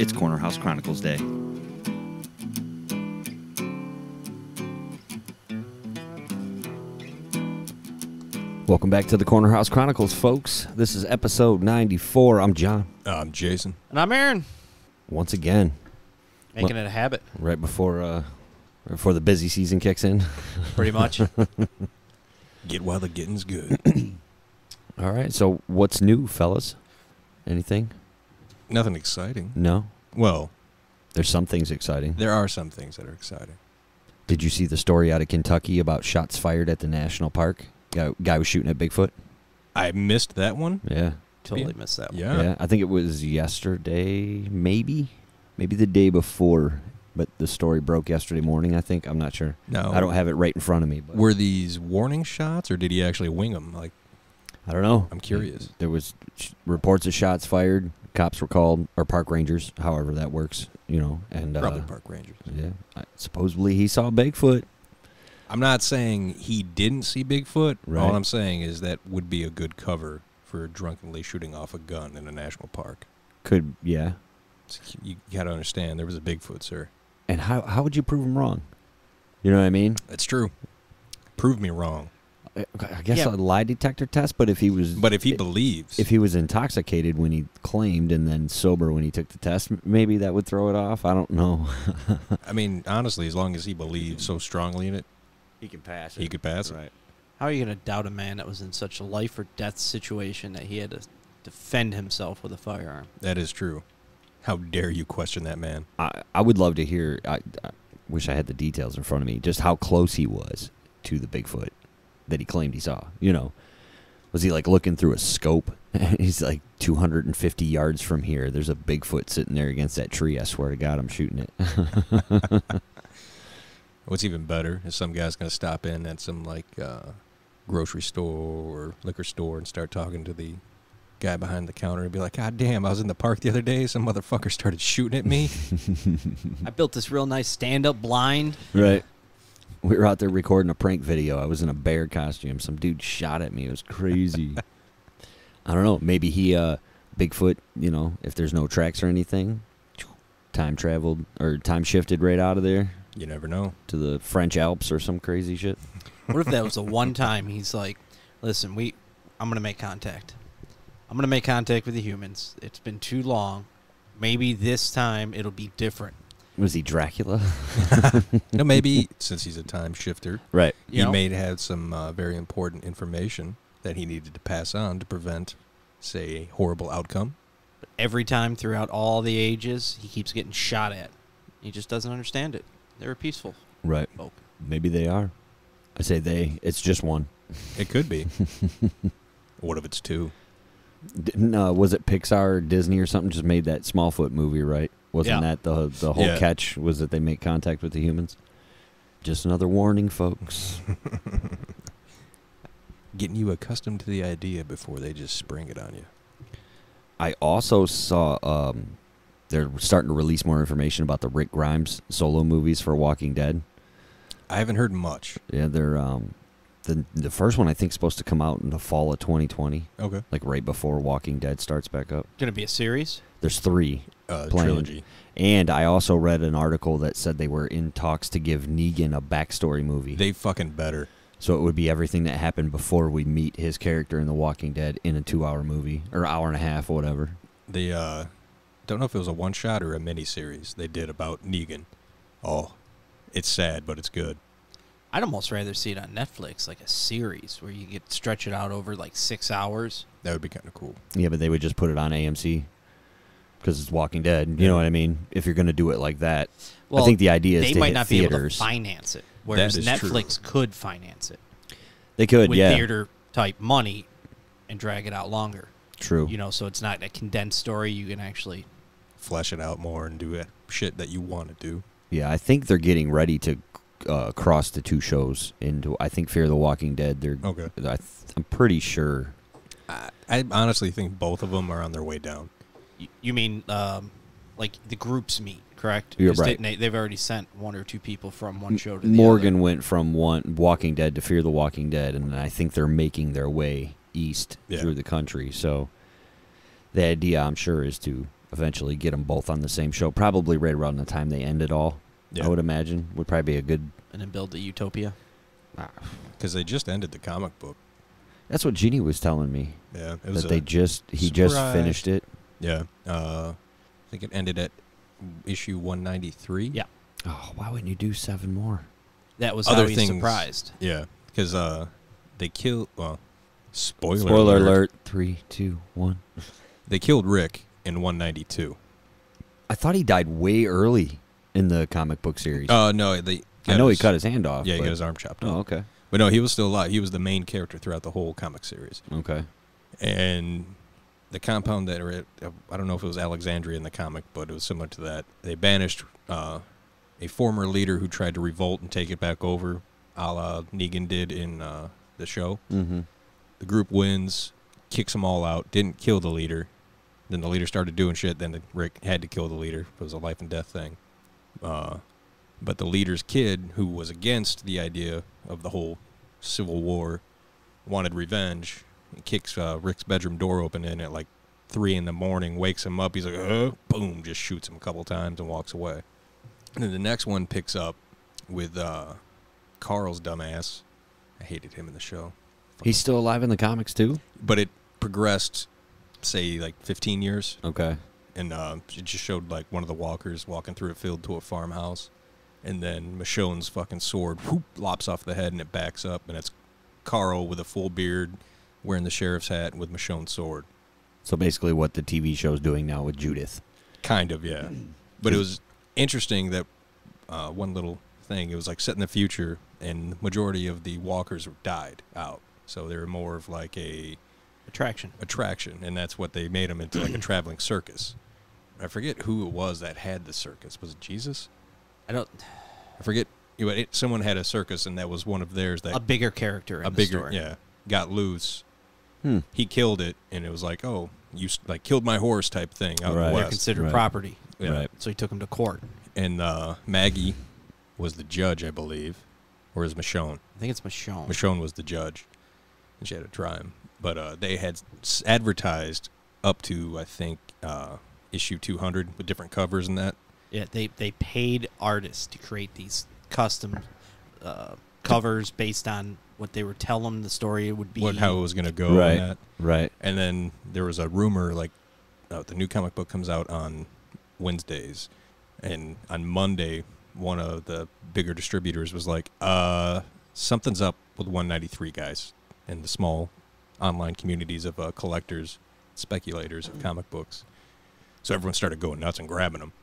It's Corner House Chronicles Day. Welcome back to the Corner House Chronicles, folks. This is episode 94. I'm John. I'm Jason. And I'm Aaron. Once again. Making it a habit. Right before the busy season kicks in. Pretty much. Get while the getting's good. All right, so what's new, fellas? Anything? Nothing exciting. No? Well, There's some things exciting. there are some things that are exciting. Did you see the story out of Kentucky about shots fired at the national park? Guy was shooting at Bigfoot? I missed that one. Yeah. Totally missed that one. Yeah. I think it was yesterday, maybe the day before, but the story broke yesterday morning, I think. I'm not sure. No. I don't have it right in front of me. But Were these warning shots, or did he actually wing them? Like, I don't know. I'm curious. There was reports of shots fired. Cops were called, or park rangers, however that works, and Probably park rangers. Yeah, supposedly he saw Bigfoot. I'm not saying he didn't see Bigfoot. Right. All I'm saying is that would be a good cover for drunkenly shooting off a gun in a national park. Could, yeah. You got to understand, there was a Bigfoot, sir. And how would you prove him wrong? You know what I mean? That's true. Prove me wrong. I guess a lie detector test, but if he was... But if he believes... If he was intoxicated when he claimed and then sober when he took the test, maybe that would throw it off. I don't know. I mean, honestly, as long as he believes so strongly in it, He can pass he could pass it. Right. How are you going to doubt a man that was in such a life or death situation that he had to defend himself with a firearm? That is true. How dare you question that man? I would love to hear, I wish I had the details in front of me, just how close he was to the Bigfoot that he claimed he saw. Was he like looking through a scope? He's like 250 yards from here. There's a Bigfoot sitting there against that tree. I swear to God, I'm shooting it. What's even better is some guy's going to stop in at some grocery store or liquor store and start talking to the guy behind the counter and be like, God damn, I was in the park the other day. Some motherfucker started shooting at me. I built this real nice stand-up blind. Right. We were out there recording a prank video. I was in a bear costume. Some dude shot at me. It was crazy. I don't know. Maybe he, Bigfoot, if there's no tracks or anything, time traveled or time shifted right out of there. You never know. To the French Alps or some crazy shit. What if that was the one time he's like, listen, I'm going to make contact. I'm going to make contact with the humans. It's been too long. Maybe this time it'll be different. Was he Dracula? No, maybe since he's a time shifter, right? He may have some very important information that he needed to pass on to prevent, say, a horrible outcome. But every time throughout all the ages, he keeps getting shot at. He just doesn't understand it. They're peaceful. Right. Folk. Maybe they are. I say they. It's just one. It could be. What if it's two? No, was it Pixar or Disney or something just made that Smallfoot movie, right? Wasn't that the whole catch was that they make contact with the humans? Just another warning, folks. Getting you accustomed to the idea before they just spring it on you. I also saw they're starting to release more information about the Rick Grimes solo movies for Walking Dead. I haven't heard much. Yeah, they're the first one I think is supposed to come out in the fall of 2020. Okay. Like right before Walking Dead starts back up. Going to be a series? There's 3 trilogy. And I also read an article that said they were in talks to give Negan a backstory movie. They fucking better. So it would be everything that happened before we meet his character in The Walking Dead in a 2-hour movie or hour and a half or whatever. They don't know if it was a one-shot or a mini-series they did about Negan. Oh, it's sad, but it's good. I'd almost rather see it on Netflix, like a series where you get stretch it out over like 6 hours. That would be kind of cool. Yeah, but they would just put it on AMC because it's Walking Dead. You know what I mean? If you're going to do it like that. Well, I think the idea is they to might hit not theaters. be able to finance it, whereas Netflix could finance it. They could, with yeah. theater-type money and drag it out longer. True. So it's not a condensed story. You can actually flesh it out more and do shit that you want to do. Yeah, I think they're getting ready to cross the 2 shows into, I think, Fear the Walking Dead. They're okay. I'm pretty sure. I honestly think both of them are on their way down. You mean like the groups meet, correct? You're right. They've already sent 1 or 2 people from one show to the Morgan other. went from Walking Dead to Fear the Walking Dead, and I think they're making their way east through the country. So the idea, I'm sure, is to eventually get them both on the same show, probably right around the time they end it all. Yeah. I would imagine would probably be a good. And then build the utopia. Because they just ended the comic book. That's what Jeannie was telling me. Yeah, it was That he just finished it. Yeah, I think it ended at issue 193. Yeah. Oh, why wouldn't you do 7 more? That was Other how he's things- surprised. Yeah, because they killed. Well, spoiler Spoiler alert! 3, 2, 1. They killed Rick in 192. I thought he died way early in the comic book series. No, I know he cut his hand off. Yeah, he but- got his arm chopped off. Oh, okay. But no, he was still alive. He was the main character throughout the whole comic series. Okay. And the compound that, I don't know if it was Alexandria in the comic, but it was similar to that. They banished a former leader who tried to revolt and take it back over, a la Negan did in the show. Mm-hmm. The group wins, kicks them all out, didn't kill the leader. Then the leader started doing shit. Then Rick had to kill the leader. It was a life and death thing. But the leader's kid, who was against the idea of the whole Civil War, wanted revenge. He kicks Rick's bedroom door open in at like 3 in the morning, wakes him up. He's like, boom, just shoots him a couple times and walks away. And then the next one picks up with Carl's dumbass. I hated him in the show. He's still alive in the comics too. But it progressed, say, like 15 years. Okay. And it just showed like one of the walkers walking through a field to a farmhouse. And then Michonne's fucking sword whoop, lops off the head and it backs up. And it's Carl with a full beard wearing the sheriff's hat with Michonne's sword. So basically what the TV show's doing now with Judith. Kind of, yeah. But it was interesting that one little thing, it was like set in the future and the majority of the walkers died out. So they were more of like a Attraction. And that's what they made them into, like a traveling circus. I forget who it was that had the circus. Was it Jesus? I forget. Someone had a circus, and that was one of theirs. That a bigger character in the story. Yeah, got loose. He killed it, and it was like, oh, you like killed my horse type thing out in the Right. They're West. considered Right. property. Yeah. Right. So he took him to court. And Maggie was the judge, I believe, or is Michonne? I think it's Michonne. Michonne was the judge, and she had to try him. But they had advertised up to, I think, issue 200 with different covers and that. Yeah, they paid artists to create these custom covers based on what they were telling the story would be. How it was going to go. Right. And that. Right. And then there was a rumor, like, the new comic book comes out on Wednesdays. And on Monday, one of the bigger distributors was like, something's up with 193, guys. And the small online communities of collectors, speculators of comic books. So everyone started going nuts and grabbing them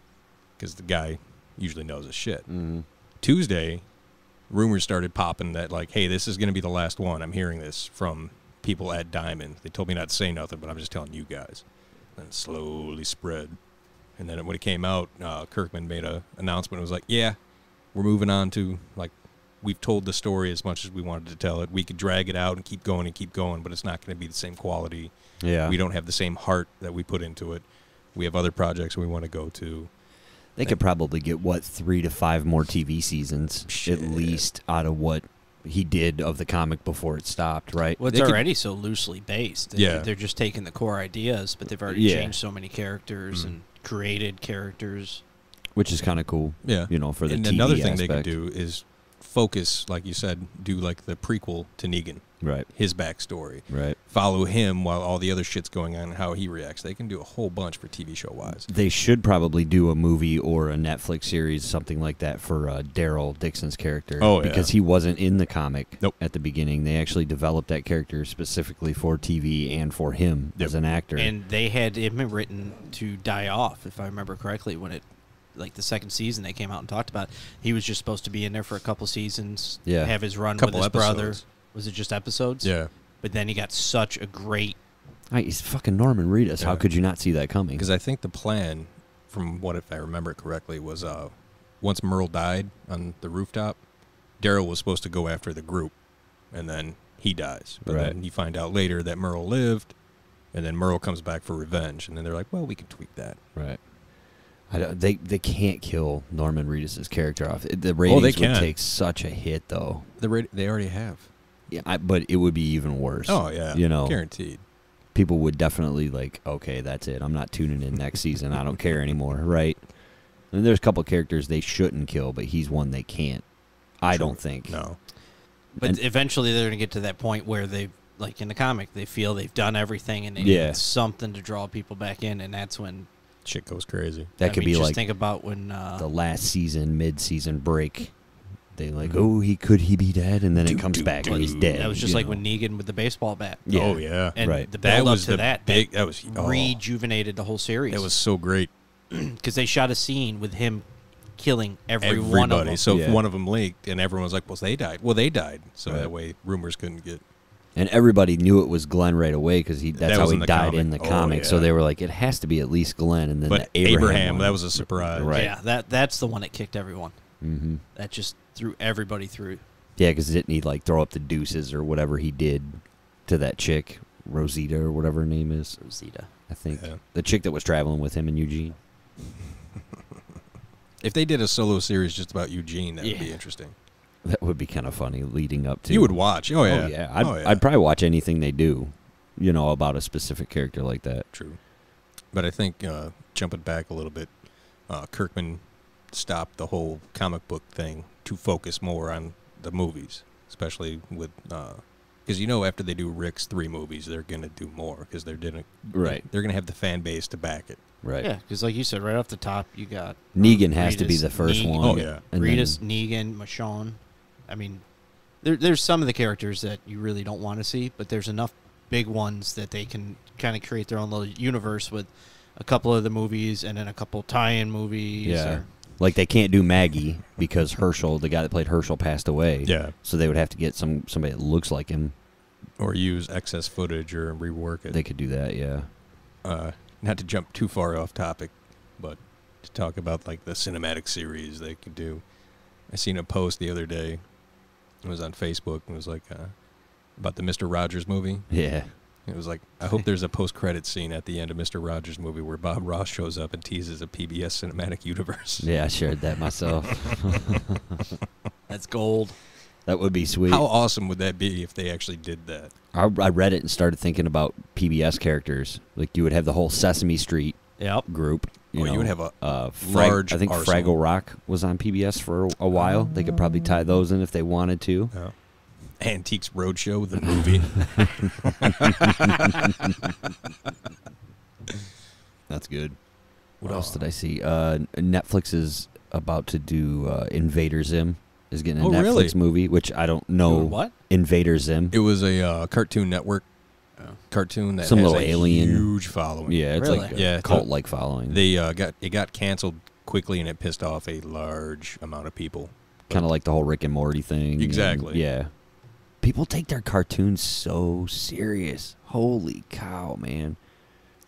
because the guy usually knows his shit. Mm-hmm. Tuesday, rumors started popping that, like, hey, this is going to be the last one. I'm hearing this from people at Diamond. They told me not to say nothing, but I'm just telling you guys. And it slowly spread. And then when it came out, Kirkman made an announcement. It was like, yeah, we're moving on to, like, we've told the story as much as we wanted to tell it. We could drag it out and keep going, but it's not going to be the same quality. Yeah. We don't have the same heart that we put into it. We have other projects we want to go to. They could probably get, 3 to 5 more TV seasons, Shit. at least, out of what he did of the comic before it stopped, right? Well, it's They could- already so loosely based. Yeah. They're just taking the core ideas, but they've already Yeah. changed so many characters and created characters. Which is kind of cool, Yeah. for the And TV another thing aspect. they could do is focus, like you said, do like the prequel to Negan, Right, his backstory. right. Follow him while all the other shit's going on and how he reacts. They can do a whole bunch for TV show wise. They should probably do a movie or a Netflix series, something like that, for Daryl Dixon's character. Oh, yeah. Because he wasn't in the comic Nope. at the beginning. They actually developed that character specifically for TV and for him Yep. as an actor. And they had him written to die off, if I remember correctly, when it, like the second season they came out and talked about it. He was just supposed to be in there for a couple seasons, Yeah. have his run Couple with his brother. episodes. Was it just episodes? Yeah. But then he got such a great... He's fucking Norman Reedus. How Yeah. could you not see that coming? Because I think the plan, from what if I remember it correctly, was once Merle died on the rooftop, Daryl was supposed to go after the group, and then he dies. But Right. then you find out later that Merle lived, and then Merle comes back for revenge, and then they're like, well, we can tweak that. Right. They can't kill Norman Reedus' character off. The ratings they would can. take such a hit, though. They already have. Yeah, but it would be even worse. Oh, yeah. You know. Guaranteed. people would definitely like, okay, that's it. I'm not tuning in next season. I don't care anymore, right? And there's a couple characters they shouldn't kill, but he's one they can't. I don't think. No. But eventually they're going to get to that point where they, like in the comic, they feel they've done everything and they need something to draw people back in, and that's when shit goes crazy. That could be just like think about when the last season, mid-season break. They like, oh, could he be dead? And then it comes back and he's dead. That was just like when Negan with the baseball bat. Yeah. Oh, yeah. And right. the build up to that big. That was rejuvenated the whole series. That was so great. Because they shot a scene with him killing everybody. One of them. So if one of them leaked, and everyone was like, well, they died. Well, they died. So that way rumors couldn't get... And everybody knew it was Glenn right away because that's how he died in the comic. comic. Yeah. So they were like, it has to be at least Glenn. And then but the Abraham that was a surprise. Right. Yeah, that's the one that kicked everyone. Mm-hmm. That just threw everybody through. Yeah, because didn't he like throw up the deuces or whatever he did to that chick, Rosita or whatever her name is? Rosita. I think. Yeah. The chick that was traveling with him in Eugene. If they did a solo series just about Eugene, that would be interesting. That would be kind of funny leading up to... You would watch. Oh, yeah. Oh, yeah. I'd probably watch anything they do, about a specific character like that. True. But I think, jumping back a little bit, Kirkman stopped the whole comic book thing to focus more on the movies, especially with... Because after they do Rick's 3 movies, they're going to do more because they're going to have the fan base to back it. Right. Yeah, because like you said, right off the top, you got... Negan has to be the first one. Oh, yeah. And Rita's, Negan, Michonne. I mean, there's some of the characters that you really don't want to see, but there's enough big ones that they can kind of create their own little universe with a couple of the movies and then a couple tie-in movies. Yeah. Like they can't do Maggie because Herschel, the guy that played Herschel, passed away. Yeah. So they would have to get somebody that looks like him. Or use excess footage or rework it. They could do that, yeah. Not to jump too far off topic, but to talk about like the cinematic series they could do. I seen a post the other day. It was on Facebook. And it was like about the Mr. Rogers movie. Yeah. It was like, I hope there's a post-credit scene at the end of Mr. Rogers' movie where Bob Ross shows up and teases a PBS cinematic universe. Yeah, I shared that myself. That's gold. That would be sweet. How awesome would that be if they actually did that? I read it and started thinking about PBS characters. Like you would have the whole Sesame Street group. You would have a large. I think arsenal. Fraggle Rock was on PBS for a while. They could probably tie those in if they wanted to. Yeah. Antiques Roadshow, the movie. That's good. What else did I see? Netflix is about to do Invader Zim. Is getting a Netflix movie, which I don't know. What? Invader Zim. It was a Cartoon Network cartoon that Some has little a alien huge following. Yeah, it's Really? like a cult-like following. They got canceled quickly, and it pissed off a large amount of people. Kind of like the whole Rick and Morty thing. Exactly. And, yeah. People take their cartoons so serious. Holy cow, man.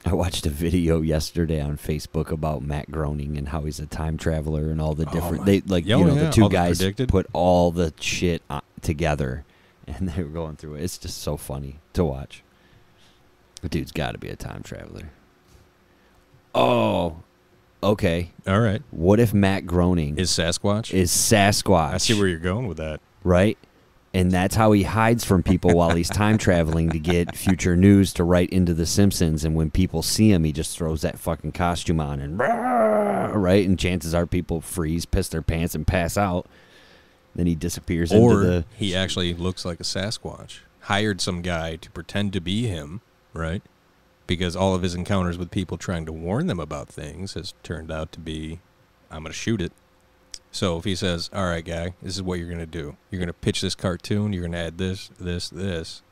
I watched a video yesterday on Facebook about Matt Groening and how he's a time traveler and all the different... the two guys put all the shit together, and they were going through it. It's just so funny to watch. The dude's got to be a time traveler. Oh, okay. All right. What if Matt Groening is Sasquatch? Is Sasquatch. I see where you're going with that. Right? And that's how he hides from people while he's time traveling to get future news to write into The Simpsons. And when people see him, he just throws that fucking costume on and right? And chances are people freeze, piss their pants, and pass out. Then he disappears into the... he actually looks like a Sasquatch. Hired some guy to pretend to be him, right? Because all of his encounters with people trying to warn them about things has turned out to be, I'm going to shoot it. So if he says, all right, guy, this is what you're going to do. You're going to pitch this cartoon. You're going to add this, this, this.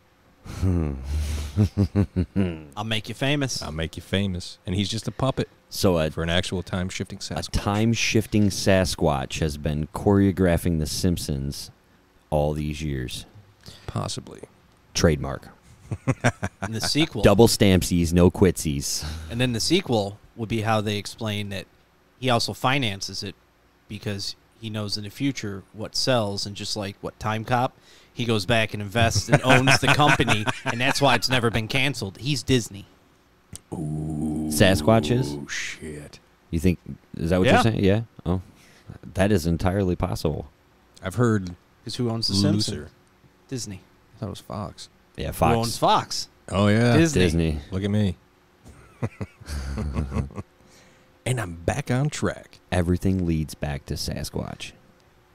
I'll make you famous. I'll make you famous. And he's just a puppet for an actual time-shifting Sasquatch. A time-shifting Sasquatch has been choreographing The Simpsons all these years. Possibly. Trademark. And the sequel. Double stampsies, no quitsies. And then the sequel would be how they explain that he also finances it because he knows in the future what sells, and just like what Time Cop, he goes back and invests and owns the company, and that's why it's never been canceled. He's Disney. Ooh. Sasquatch is? Oh, shit. You think, is that what you're saying? Yeah. Oh, that is entirely possible. I've heard Because who owns The Looser. Simpsons? Disney. I thought it was Fox. Yeah, Fox. Who owns Fox? Oh, yeah. Disney. Look at me. And I'm back on track. Everything leads back to Sasquatch.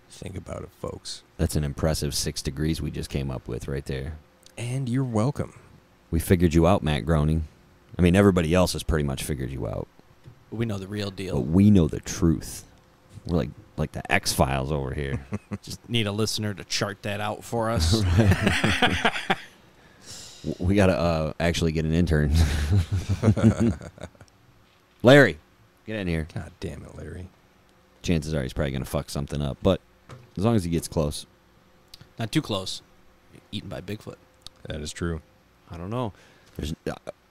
Think about it, folks. That's an impressive 6 degrees we just came up with right there. And you're welcome. We figured you out, Matt Groening. I mean, everybody else has pretty much figured you out. We know the real deal. But we know the truth. We're like the X-Files over here. Just need a listener to chart that out for us. We got to actually get an intern. Larry, get in here. God damn it, Larry. Chances are he's probably going to fuck something up, but as long as he gets close. Not too close. Eaten by Bigfoot. That is true. I don't know.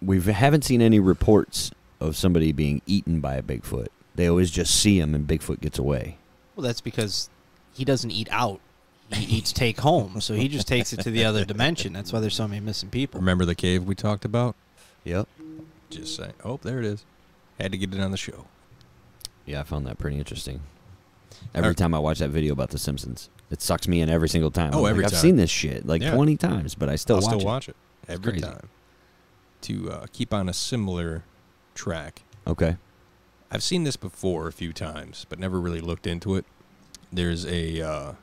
We haven't seen any reports of somebody being eaten by a Bigfoot. They always just see him and Bigfoot gets away. Well, that's because he doesn't eat out. He eats take home, so he just takes it to the other dimension. That's why there's so many missing people. Remember the cave we talked about? Yep. Just saying. Oh, there it is. Had to get it on the show. Yeah, I found that pretty interesting. Every time I watch that video about The Simpsons, it sucks me in every single time. Oh, every I've time. seen this shit like 20 times, but I still watch it every crazy. time. To keep on a similar track. Okay. I've seen this before a few times, but never really looked into it. There's a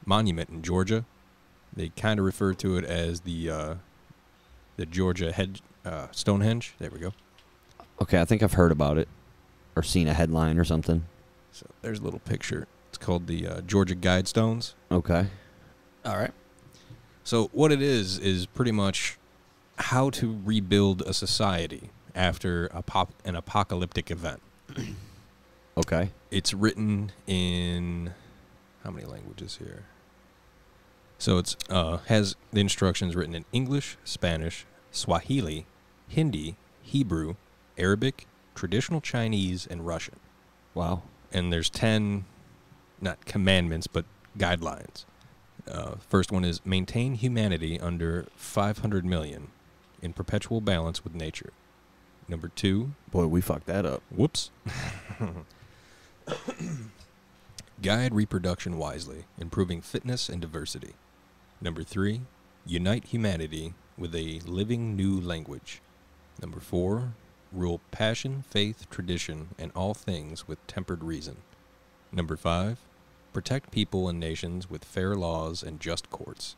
monument in Georgia. They kind of refer to it as the Georgia Stonehenge. There we go. Okay, I think I've heard about it or seen a headline or something. So there's a little picture. It's called the Georgia Guidestones. Okay. All right. So what it is pretty much how to rebuild a society after an apocalyptic event. Okay. It's written in how many languages here? So it's has the instructions written in English, Spanish, Swahili, Hindi, Hebrew, Arabic, traditional Chinese, and Russian. Wow. And there's 10, not commandments, but guidelines. First one is maintain humanity under 500 million in perpetual balance with nature. Number 2. Boy, we fucked that up. Whoops. Guide reproduction wisely, improving fitness and diversity. Number 3. Unite humanity with a living new language. Number 4. Rule passion, faith, tradition, and all things with tempered reason. Number 5. Protect people and nations with fair laws and just courts.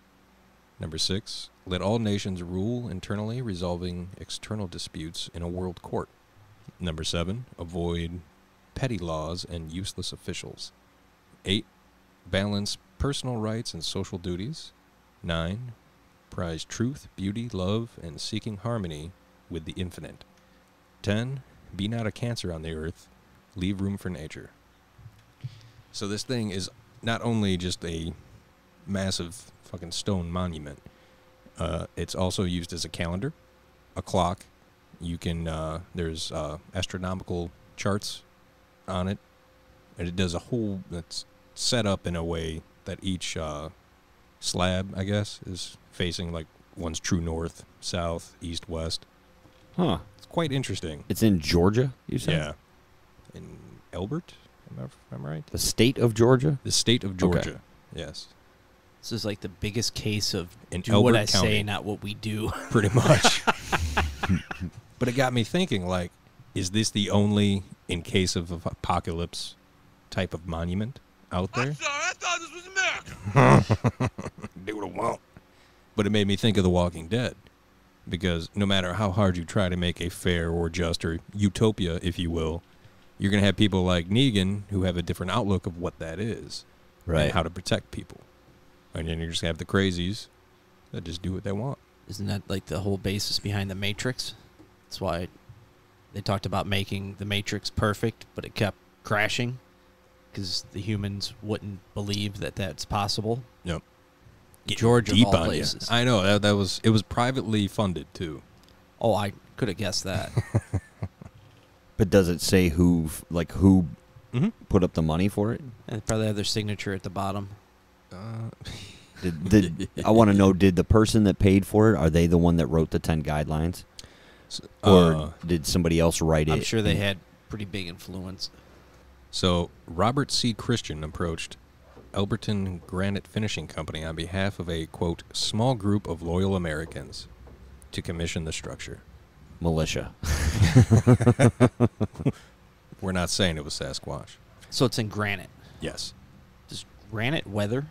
Number 6. Let all nations rule internally, resolving external disputes in a world court. Number 7. Avoid petty laws and useless officials. 8. Balance personal rights and social duties. 9. Prize truth, beauty, love, and seeking harmony with the infinite. 10. Be not a cancer on the earth. Leave room for nature. So this thing is not only just a massive fucking stone monument. It's also used as a calendar, a clock. You can there's astronomical charts on it, and it does a whole. It's set up in a way that each slab, I guess, is facing like one's true north, south, east, west. Huh. It's quite interesting. It's in Georgia, you said? Yeah, in Elbert. Am I right? The state of Georgia? The state of Georgia. Okay. Yes. This is like the biggest case of In do what Elbert I County. say, not what we do. Pretty much. But it got me thinking, like, is this the only, in case of apocalypse, type of monument out there? I'm sorry, I thought this was America. Do what I want. But it made me think of The Walking Dead. Because no matter how hard you try to make a fair or just or utopia, if you will, you're going to have people like Negan who have a different outlook of what that is. Right. And how to protect people. And then you're just going to have the crazies that just do what they want. Isn't that like the whole basis behind the Matrix? That's why they talked about making the Matrix perfect, but it kept crashing because the humans wouldn't believe that that's possible. Yep. Georgia, Deep of all on you. places. I know. That was, it was privately funded, too. Oh, I could have guessed that. But does it say who Mm-hmm. put up the money for it? And they probably have their signature at the bottom. Did I want to know, did the person that paid for it, are they the one that wrote the 10 guidelines? Or did somebody else write it? I'm sure they had pretty big influence. So Robert C. Christian approached Elberton Granite Finishing Company on behalf of a, quote, small group of loyal Americans. to commission the structure. Militia. We're not saying it was Sasquatch. So it's in granite. Yes. Does granite weather?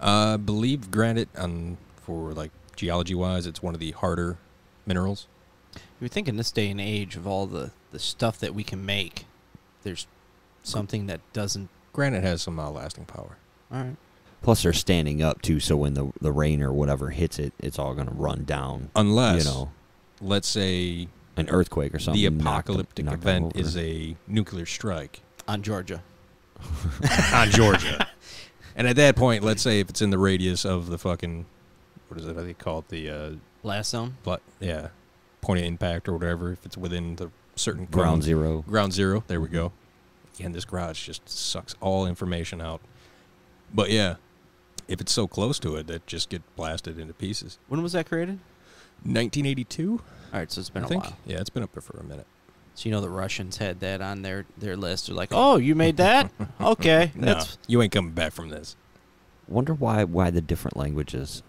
I believe granite, for like geology-wise, it's one of the harder minerals. You would think in this day and age of all the stuff that we can make, there's something that doesn't. Granite has some lasting power. All right. Plus, they're standing up, too, so when the rain or whatever hits it, it's all going to run down. Unless, you know, let's say, an earthquake or something. the apocalyptic knock them event over. is a nuclear strike. On Georgia. On Georgia. And at that point, let's say if it's in the radius of the fucking, what is it, how do they call it, the, Blast zone? yeah, point of impact or whatever, if it's within the certain Ground zero. Ground zero, there we go. Again, this garage just sucks all information out. But yeah, if it's so close to it, that just get blasted into pieces. When was that created? 1982? All right, so it's been I a think. while. Yeah, it's been up there for a minute. So you know the Russians had that on their list. They're like, oh, you made that? Okay. No, you ain't coming back from this. Wonder why the different languages.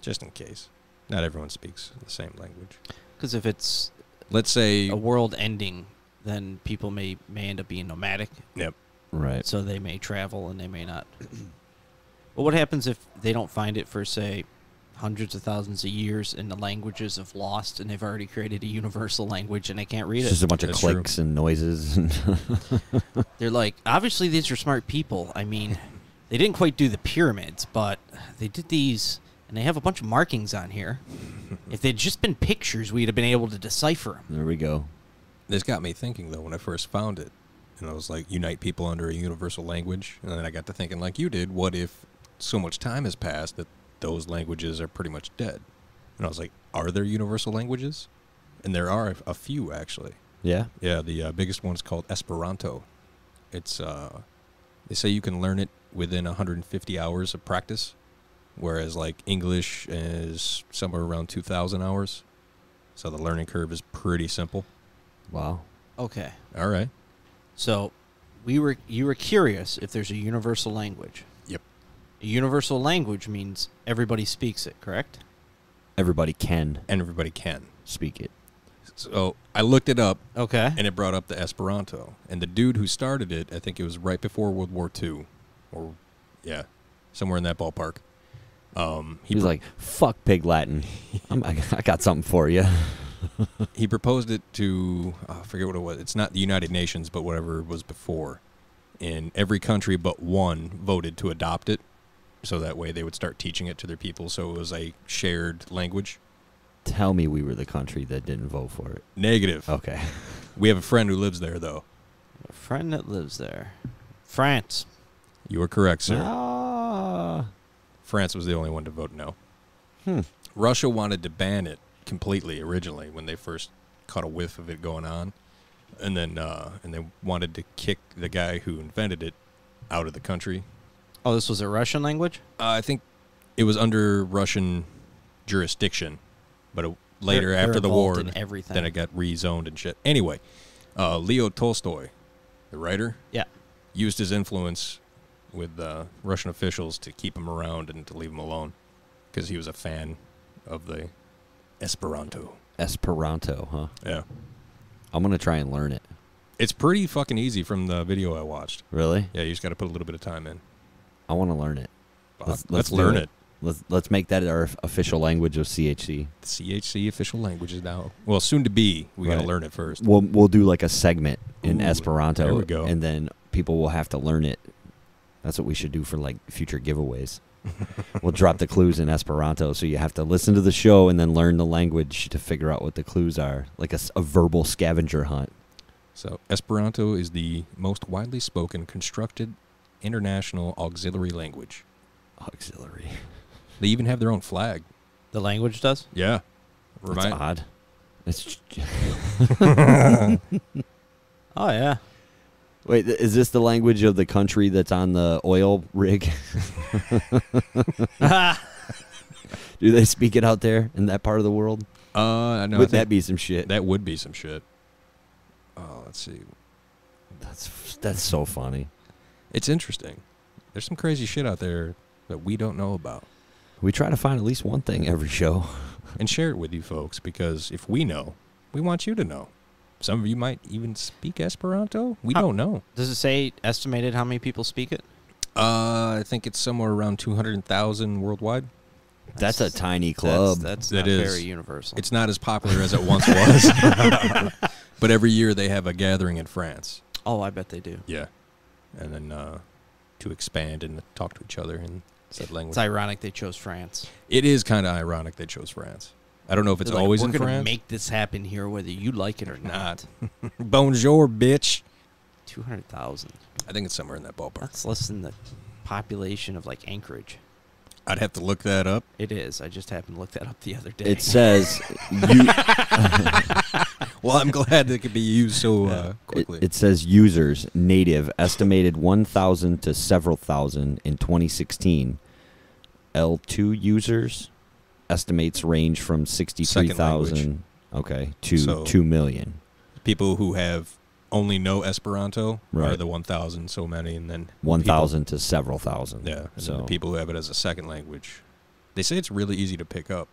Just in case. Not everyone speaks the same language. Because if it's Let's say... a world ending, then people may end up being nomadic. Yep. Right. So they may travel and they may not. But what happens if they don't find it for, say, hundreds of thousands of years and the languages have lost and they've already created a universal language and they can't read It's it? just a bunch of That's clicks and noises. And They're like, obviously these are smart people. I mean, they didn't quite do the pyramids, but they did these, and they have a bunch of markings on here. If they'd just been pictures, we'd have been able to decipher them. there we go. This got me thinking, though, when I first found it. And I was like, unite people under a universal language. And then I got to thinking, like you did, what if so much time has passed that those languages are pretty much dead? And I was like, are there universal languages? And there are a few, actually. Yeah. Yeah, the biggest one's called Esperanto. It's, they say you can learn it within 150 hours of practice, whereas, like, English is somewhere around 2,000 hours. So the learning curve is pretty simple. Wow. Okay. All right. So you were curious if there's a universal language. Yep. A universal language means everybody speaks it, correct? Everybody can And everybody can. speak it. So I looked it up, Okay. and it brought up the Esperanto. And the dude who started it, I think it was right before World War II. Or, yeah, somewhere in that ballpark. He was like, fuck Pig Latin. I got something for you. He proposed it to, I forget what it was. It's not the United Nations, but whatever it was before. And every country but one voted to adopt it. So that way they would start teaching it to their people. So it was a shared language. Tell me we were the country that didn't vote for it. Negative. Okay. We have a friend who lives there, though. A friend that lives there. France. You are correct, sir. Ah. France was the only one to vote no. Hmm. Russia wanted to ban it completely originally when they first caught a whiff of it going on, and then and they wanted to kick the guy who invented it out of the country. Oh, this was a Russian language? I think it was under Russian jurisdiction, but later They're after the war, involved in everything. then it got rezoned and shit. Anyway, Leo Tolstoy, the writer, Yeah. used his influence with Russian officials to keep him around and to leave him alone because he was a fan of the Esperanto. Esperanto, huh? Yeah. I'm going to try and learn it. It's pretty fucking easy from the video I watched. Really? Yeah, you just got to put a little bit of time in. I want to learn it. Let's do learn it. Let's make that our official language of CHC. The CHC official language is now, well, soon to be. We got to Right. learn it first. We'll do like a segment in Ooh, Esperanto. there we go. And then people will have to learn it. That's what we should do for like future giveaways. We'll drop the clues in Esperanto, so you have to listen to the show and then learn the language to figure out what the clues are, like a verbal scavenger hunt. So Esperanto is the most widely spoken constructed international auxiliary language. Auxiliary. They even have their own flag. The language does? Yeah. That's odd. It's Oh, yeah. Wait, is this the language of the country that's on the oil rig? Do they speak it out there in that part of the world? No, Would that be some shit? That would be some shit. Oh, let's see. That's so funny. It's interesting. There's some crazy shit out there that we don't know about. We try to find at least one thing every show. and share it with you folks, because if we know, we want you to know. Some of you might even speak Esperanto. We don't know. Does it say estimated how many people speak it? I think it's somewhere around 200,000 worldwide. That's a tiny club. That's That not is. very universal. It's not as popular as it once was. But every year they have a gathering in France. Oh, I bet they do. Yeah. And then to expand and talk to each other in said language. It's ironic they chose France. It is kind of ironic they chose France. I don't know if it's They're like, always we're in gonna France. make this happen here, whether you like it or not. Bonjour, bitch. 200,000. I think it's somewhere in that ballpark. That's less than the population of like Anchorage. I'd have to look that up. It is. I just happened to look that up the other day. It says Well, I'm glad that it could be used so quickly. it says users native estimated 1,000 to several thousand in 2016. L2 users estimates range from 63,000 to 2 million. People who have only know Esperanto are Right. the 1,000 so many, and then 1,000 to several thousand. Yeah, and So then the people who have it as a second language. They say it's really easy to pick up.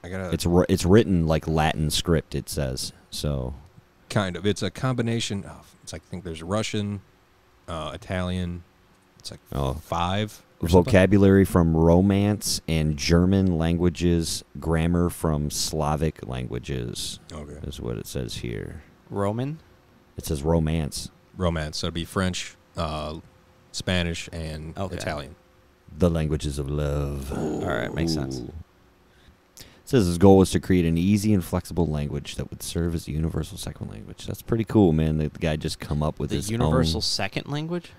I gotta. it's written like Latin script. It says so. Kind of. It's a combination of. It's like I think there's Russian, Italian. It's like 5. or something. Vocabulary from Romance and German languages. Grammar from Slavic languages. Okay. Is what it says here. Roman? It says Romance. Romance. So it'd be French, Spanish, and Italian. The languages of love. All right, makes sense. It says his goal was to create an easy and flexible language that would serve as a universal second language. That's pretty cool, man. The guy just come up with The his universal own. second language?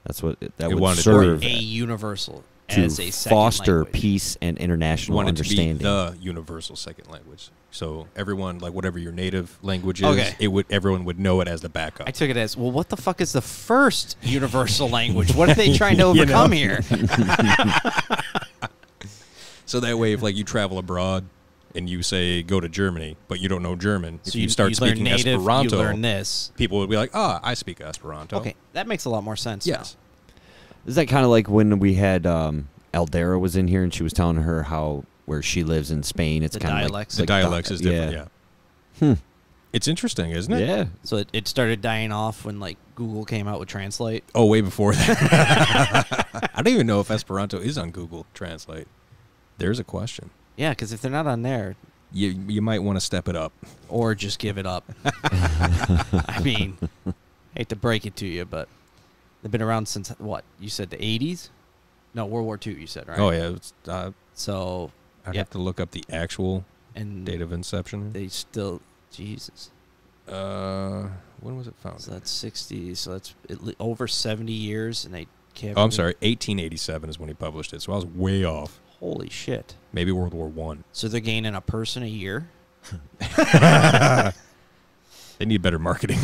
That's what that It would wanted to serve A universal to as a second foster language. peace and international Wanted to be understanding. the universal second language. So everyone, like whatever your native language is, Okay. everyone would know it as the backup. I took it as, well, what the fuck is the first universal language? What are they trying to overcome here? So that way, if like you travel abroad and you say go to Germany, but you don't know German, So if you start learn speaking native, Esperanto, you learn this. people would be like, I speak Esperanto. Okay, that makes a lot more sense. Yes. Is that kind of like when we had Eldera was in here and she was telling her how where she lives in Spain, it's The kind of like dialects. The dialects is different, yeah. Hmm. It's interesting, isn't it? Yeah. So it started dying off when like Google came out with Translate. Oh, way before that. I don't even know if Esperanto is on Google Translate. There's a question. Yeah, because if they're not on there, You might want to step it up. or just give it up. I mean, hate to break it to you, but they've been around since what? You said the 80s? No, World War II, you said, right? Oh, yeah. So, I'd yeah. have to look up the actual and date of inception. they still, Jesus. When was it founded? So that's 60, so that's over 70 years, and they can't. Oh, I'm sorry. 1887 is when he published it, so I was way off. Holy shit. Maybe World War I. So they're gaining a person a year? They need better marketing.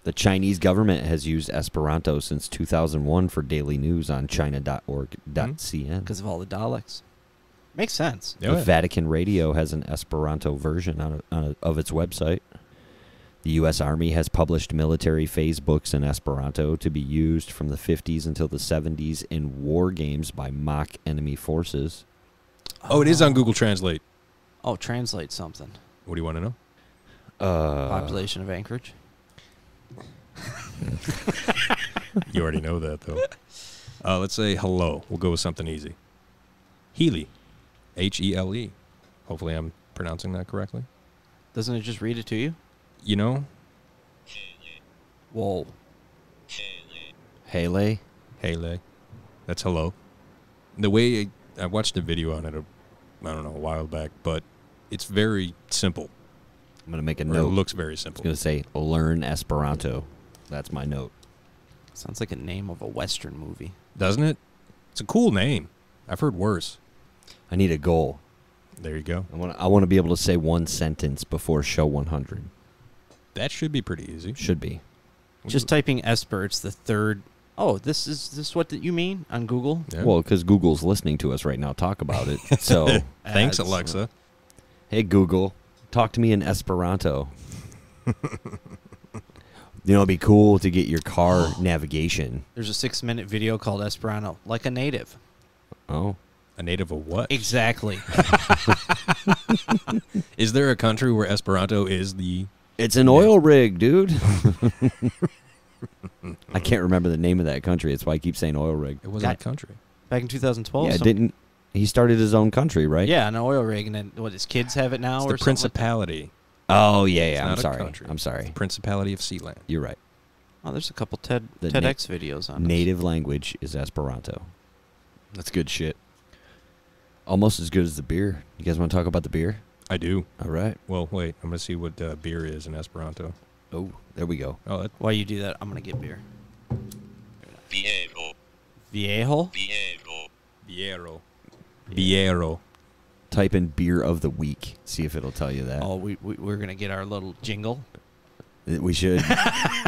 The Chinese government has used Esperanto since 2001 for daily news on china.org.cn. Because of all the dialects. Makes sense. Yeah. The Vatican Radio has an Esperanto version of its website. The U.S. Army has published military phase books in Esperanto to be used from the 50s until the 70s in war games by mock enemy forces. Oh, it is on Google Translate. Oh, translate something. What do you want to know? Population of Anchorage. You already know that, though. Let's say hello. We'll go with something easy. Healy. Hele. Hopefully I'm pronouncing that correctly. Doesn't it just read it to you? You know? Whoa. Hele? Hele. That's hello. The way I watched a video on it, I don't know, a while back, but it's very simple. I'm going to make a Or note. it looks very It's simple. going to say, learn Esperanto. That's my note. Sounds like a name of a Western movie. Doesn't it? It's a cool name. I've heard worse. I need a goal. There you go. I want to be able to say one sentence before show 100. That should be pretty easy. Should be. Just typing Esper, it's the third. Oh, this is what you mean on Google? Yeah. Well, because Google's listening to us right now talk about it. So, Thanks, ads. Alexa. hey, Google, talk to me in Esperanto. You know, it'd be cool to get your car navigation. There's a 6-minute video called Esperanto, like a native. Oh. A native of what? Exactly. Is there a country where Esperanto is the... It's an oil rig, dude. I can't remember the name of that country. That's why I keep saying oil rig. It wasn't a country. Back in 2012. Yeah, didn't he started his own country, right? Yeah, an oil rig, and then what? His kids have it now, It's or the something? Principality. Oh yeah, It's yeah. not I'm a sorry. country. I'm sorry. The Principality of Sealand. You're right. Oh, there's a couple TEDx videos on Native language is Esperanto. That's good shit. Almost as good as the beer. You guys want to talk about the beer? I do. All right. Well, wait. I'm going to see what beer is in Esperanto. Oh, there we go. Oh, While you do that, I'm gonna get beer. Viejo. Viejo. Viejo. Viero. Viero. Type in beer of the week. See if it'll tell you that. Oh, we're gonna get our little jingle. We should.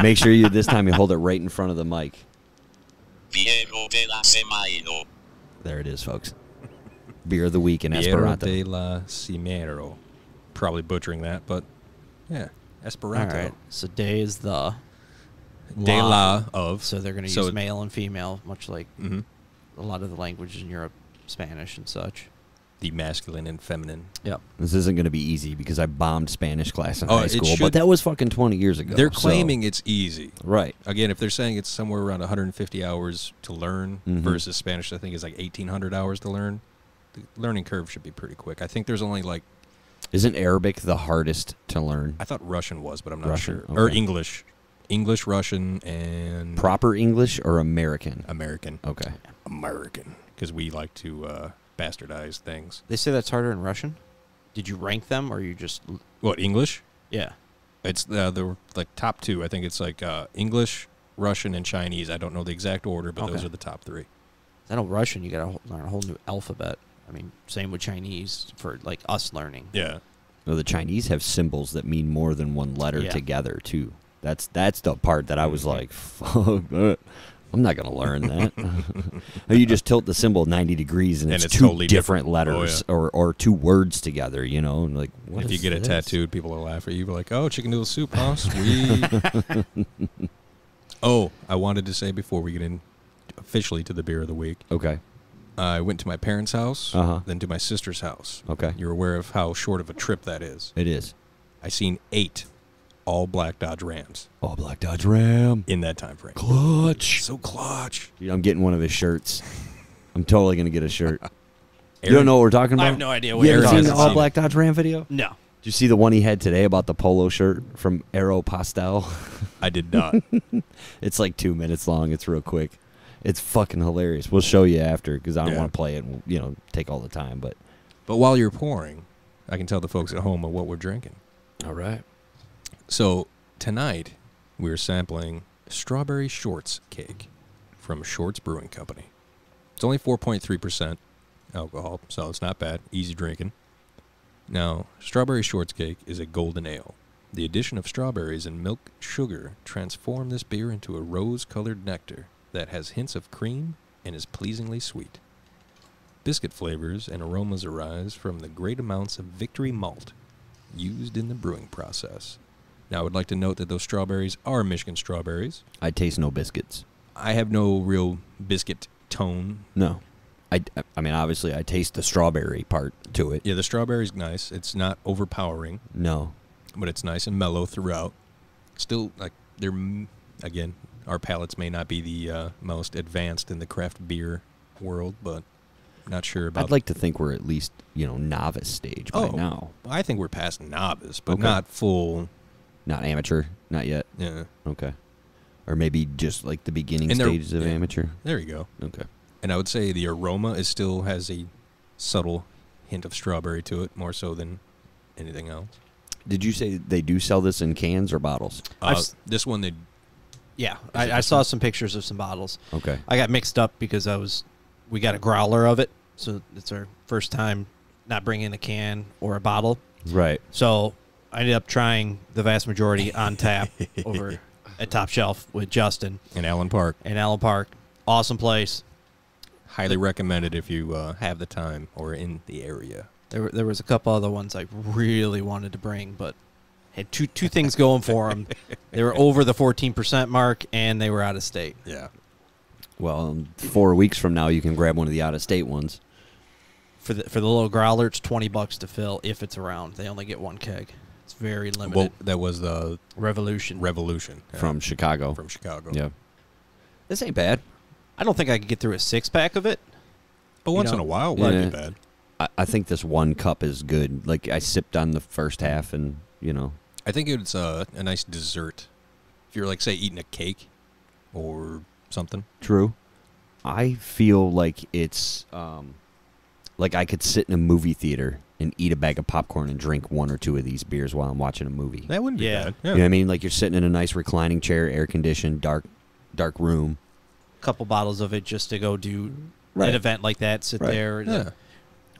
Make sure this time you hold it right in front of the mic. Viejo de la semana. There it is, folks. Beer of the week in Viero Esperanto. de la Cimero. Probably butchering that, but yeah. Esperanto. All right. So day is the De la of. So they're gonna So use it- male and female, much like Mhm. a lot of the languages in Europe, Spanish and such. The masculine and feminine. Yep. This isn't going to be easy because I bombed Spanish class in Oh, high it school, should- but that was fucking 20 years ago. They're so- claiming it's easy. right. Again, if they're saying it's somewhere around 150 hours to learn Mhm. versus Spanish, I think is like 1,800 hours to learn. The learning curve should be pretty quick. I think there's only like, Isn't Arabic the hardest to learn? I thought Russian was, but I'm not Russian, sure. Or okay. English. English, Russian, and Proper English or American? American. Okay. American. Because we like to bastardize things. They say that's harder in Russian. Did you rank them, or you just? What, English? Yeah. It's the like top two. I think it's like English, Russian, and Chinese. I don't know the exact order, but those Okay. are the top three. I know Russian. You got to learn a whole new alphabet. I mean, same with Chinese for like us learning. Yeah. No, the Chinese have symbols that mean more than one letter Yeah. together too. That's the part that I was like, fuck that. I'm not gonna learn that. Or you just tilt the symbol 90 degrees and, And it's it's two totally different different. letters Oh, or two words together, you know, and like what If you is get it this? tattooed, people will laugh at you. Be like, "Oh, chicken noodle soup, huh? Sweet." Oh, I wanted to say before we get in officially to the beer of the week, Okay. I went to my parents' house, Uh-huh. then to my sister's house. Okay. You're aware of how short of a trip that is. It is. I seen 8 all black Dodge Rams Oh, Black Dodge Ram. in that time frame. Clutch. So clutch. Dude, I'm getting one of his shirts. I'm totally gonna get a shirt. You don't know what we're talking about? I have no idea what You you're haven't talking seen the about. all Black Dodge Ram video? No. Did you see the one he had today about the polo shirt from Aero Pastel? I did not. It's like 2 minutes long. It's real quick. It's fucking hilarious. We'll show you after because I don't Yeah. want to play it and, you know, take all the time. But But while you're pouring, I can tell the folks at home what we're drinking. all right. So tonight we're sampling strawberry Shortscake from Shorts Brewing Company. It's only 4.3% alcohol, so it's not bad. Easy drinking. Now, strawberry Shortscake is a golden ale. The addition of strawberries and milk sugar transform this beer into a rose-colored nectar that has hints of cream and is pleasingly sweet. Biscuit flavors and aromas arise from the great amounts of Victory malt used in the brewing process. Now, I would like to note that those strawberries are Michigan strawberries. I taste no biscuits. I have no real biscuit tone. No. I mean, obviously, I taste the strawberry part to it. Yeah, the strawberry's nice. It's not overpowering, No. but it's nice and mellow throughout. Still, like, again, our palates may not be the most advanced in the craft beer world, but not sure about... I'd like to think we're at least, you know, novice stage by now. I think we're past novice, but Okay. not full... Not amateur. Not yet. Yeah, Okay. Or maybe just like the beginning And they're- stages of yeah. amateur. there you go. Okay. And I would say the aroma still has a subtle hint of strawberry to it, more so than anything else. Did you say they do sell this in cans or bottles? This one, Yeah, Is it I this saw one? some pictures of some bottles. Okay. I got mixed up because we got a growler of it, so it's our first time not bringing a can or a bottle. Right. So I ended up trying the vast majority on tap over at Top Shelf with Justin in Allen Park, in Allen Park. Awesome place. highly recommended if you have the time or in the area. There was a couple other ones I really wanted to bring, but had two things going for them. They were over the 14% mark, and they were out of state. Yeah. Well, 4 weeks from now, you can grab one of the out-of-state ones. for the little growler, it's $20 to fill if it's around. They only get one keg. It's very limited. Well, that was the Revolution. yeah. From Chicago. From Chicago. Yeah. This ain't bad. I don't think I could get through a 6-pack of it. But once in a while, it wouldn't be bad. I think this one cup is good. Like, I sipped on the first half and, you know. I think it's a nice dessert. If you're, like, say, eating a cake or something. True. I feel like it's, like I could sit in a movie theater and eat a bag of popcorn and drink one or two of these beers while I'm watching a movie. That wouldn't be bad. Yeah. You know what I mean? Like, you're sitting in a nice reclining chair, air-conditioned, dark room. Couple bottles of it just to go do Right. an event like that, sit there. And, Yeah.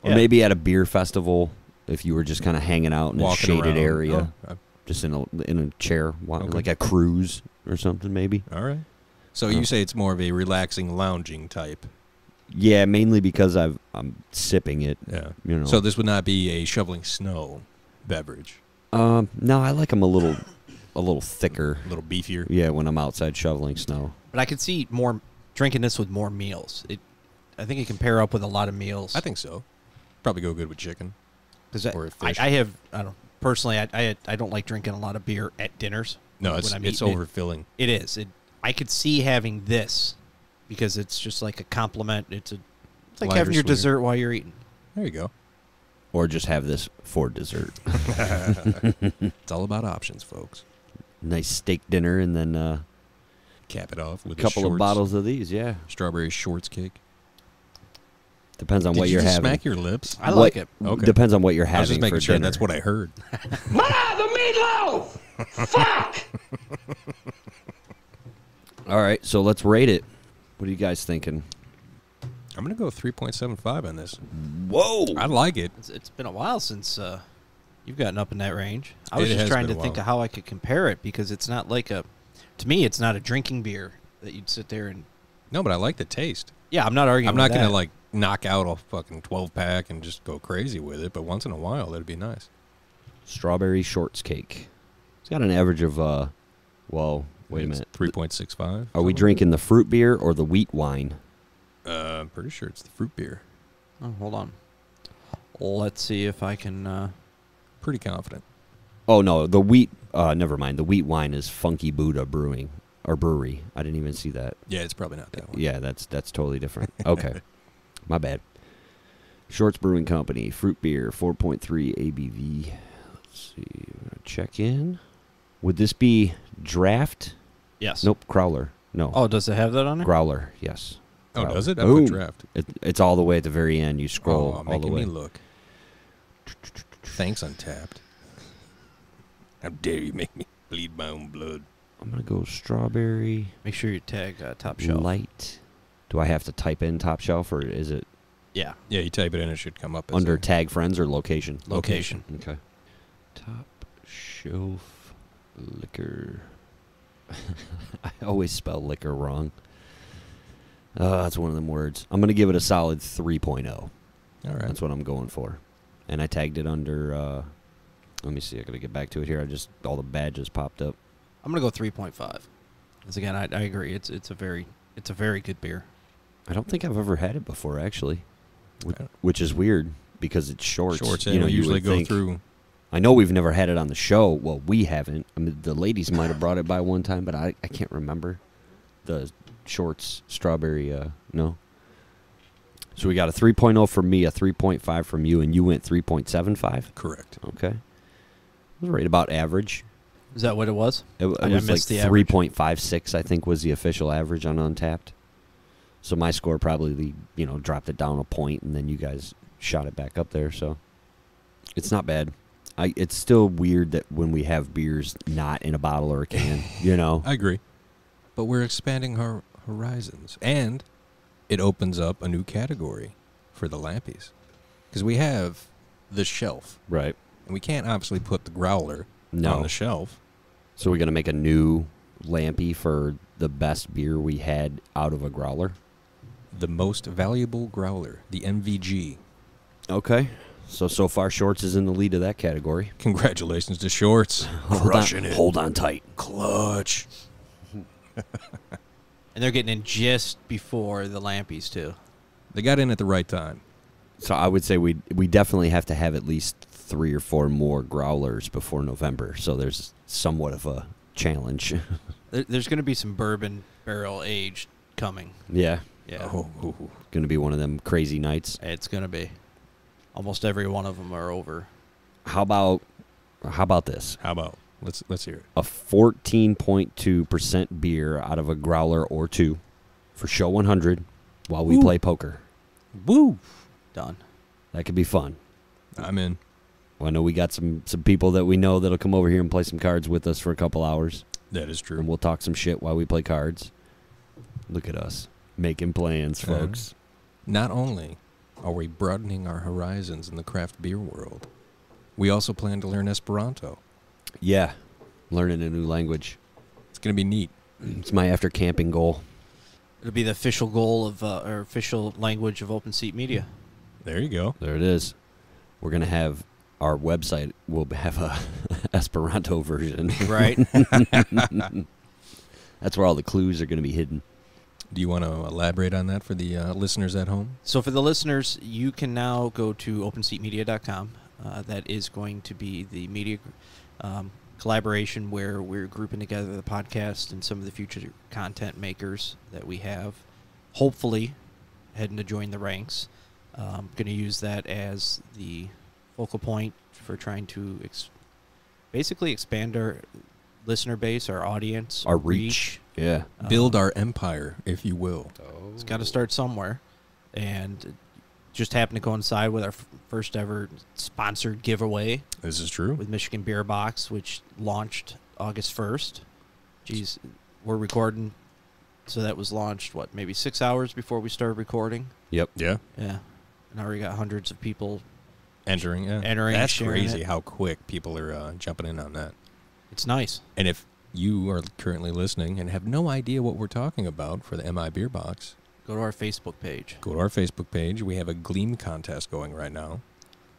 Or maybe at a beer festival, if you were just kind of hanging out in Walking a shaded around. area, Oh, just in a chair, Okay. like a cruise or something, maybe. all right. So you say it's more of a relaxing, lounging type. Yeah, mainly because I'm sipping it. Yeah. You know. So this would not be a shoveling snow beverage. No, I like them a little thicker. A little beefier. Yeah, when I'm outside shoveling snow. But I could see more drinking this with more meals. I think it can pair up with a lot of meals. I think so. Probably go good with chicken. Because or fish. I don't personally. I don't like drinking a lot of beer at dinners. No, when it's I'm it's eating it. overfilling. It is. I could see having this because it's just like a compliment. It's like Lighter, having your sweeter. dessert while you're eating. There you go. Or just have this for dessert. It's all about options, folks. Nice steak dinner and then Cap it off with a couple of bottles of these, yeah. strawberry shortscake. Depends on Did what you you're just having. smack your lips? I like it. Okay. Depends on what you're having I was just making for sure dinner. that's what I heard. All right, so let's rate it. What are you guys thinking? I'm going to go 3.75 on this. Whoa! I like it. It's been a while since you've gotten up in that range. I was It just has trying been to a think while. of how I could compare it because it's not like to me, it's not a drinking beer that you'd sit there and. No, but I like the taste. Yeah, I'm not arguing. I'm not going to like knock out a fucking 12-pack and just go crazy with it, but once in a while, that'd be nice. Strawberry Shortscake. It's got an average of, well, wait a minute. 3.65. Are we drinking the fruit beer or the wheat wine? I'm pretty sure it's the fruit beer. Oh, hold on. Let's see if I can. Pretty confident. Oh, no, the wheat, never mind. The wheat wine is Funky Buddha Brewing, or Brewery. I didn't even see that. Yeah, it's probably not that one. Yeah, that's totally different. Okay. My bad. Shorts Brewing Company, fruit beer, 4.3 ABV. Let's see. Check in. Would this be draft? Yes. Nope, growler. No. Oh, does it have that on there? Growler, yes. Oh, Growler. does it? I Boom. put draft. It's all the way at the very end. You scroll Oh, all the making way. me look. Thanks, Untapped. How dare you make me bleed my own blood? I'm going to go strawberry Make sure you tag top shelf. light. Do I have to type in top shelf or is it Yeah. Yeah, you type it in, it should come up as under a tag friends or location? Location. Okay. Top shelf liquor. I always spell liquor wrong. That's one of them words. I'm going to give it a solid 3.0. All right. That's what I'm going for. And I tagged it under, let me see. I got to get back to it here. All the badges popped up. I'm gonna go 3.5. Because again, I agree. It's a very good beer. I don't think I've ever had it before, actually, which is weird because it's shorts. Shorts, you know, we you usually would go think- through. I know we've never had it on the show. Well, we haven't. I mean, the ladies might have brought it by one time, but I can't remember. The shorts strawberry, no. So we got a 3.0 from me, a 3.5 from you, and you went 3.75? Correct. Okay. It was right about average. Is that what it was? It I was like missed the average. 3.56, I think, was the official average on Untapped. So my score probably, dropped it down a point, and then you guys shot it back up there. So it's not bad. It's still weird that when we have beers not in a bottle or a can, I agree. But we're expanding our horizons. And it opens up a new category for the lampies. Because we have the shelf. Right. And we can't obviously put the growler No. on the shelf. So we're going to make a new lampy for the best beer we had out of a growler? The most valuable growler, the MVG. Okay. So far, Shorts is in the lead of that category. Congratulations to Shorts. Crushing it. Hold on tight. Clutch. And they're getting in just before the Lampies too. They got in at the right time. So I would say we definitely have to have at least 3 or 4 more growlers before November. So there's somewhat of a challenge. There's going to be some bourbon barrel aged coming. Yeah. Yeah. Oh, Going to be one of them crazy nights. It's going to be. Almost every one of them are over. How about this? how about let's hear it. A 14.2% beer out of a growler or 2 for show 100 while we play poker. Woo! Done. That could be fun. I'm in. Well, I know we got some people that we know that'll come over here and play some cards with us for a couple hours. That is true. And we'll talk some shit while we play cards. Look at us making plans, Yeah. folks. Not only are we broadening our horizons in the craft beer world, we also plan to learn Esperanto. Yeah. Learning a new language. It's going to be neat. It's my after camping goal. It'll be the official goal of, or official language of Open Seat Media. There you go. There it is. We're going to have our website will have a Esperanto version. Right? That's where all the clues are going to be hidden. Do you want to elaborate on that for the listeners at home? So for the listeners, you can now go to openseatmedia.com. That is going to be the media collaboration where we're grouping together the podcast and some of the future content makers that we have. Hopefully, heading to join the ranks. Going to use that as the focal point for trying to basically expand our listener base, our audience, Our reach. Yeah. Build our empire, if you will. It's got to start somewhere. And just happened to coincide with our first ever sponsored giveaway This is true. with Michigan Beer Box, which launched August 1st. Geez, we're recording. So that was launched, maybe 6 hours before we started recording? Yep. Yeah. Yeah. And already got hundreds of people. Entering, yeah. Entering, That's sharing crazy it. how quick people are jumping in on that. It's nice. And if you are currently listening and have no idea what we're talking about for the MI Beer Box, Go to our Facebook page. go to our Facebook page. We have a Gleam contest going right now.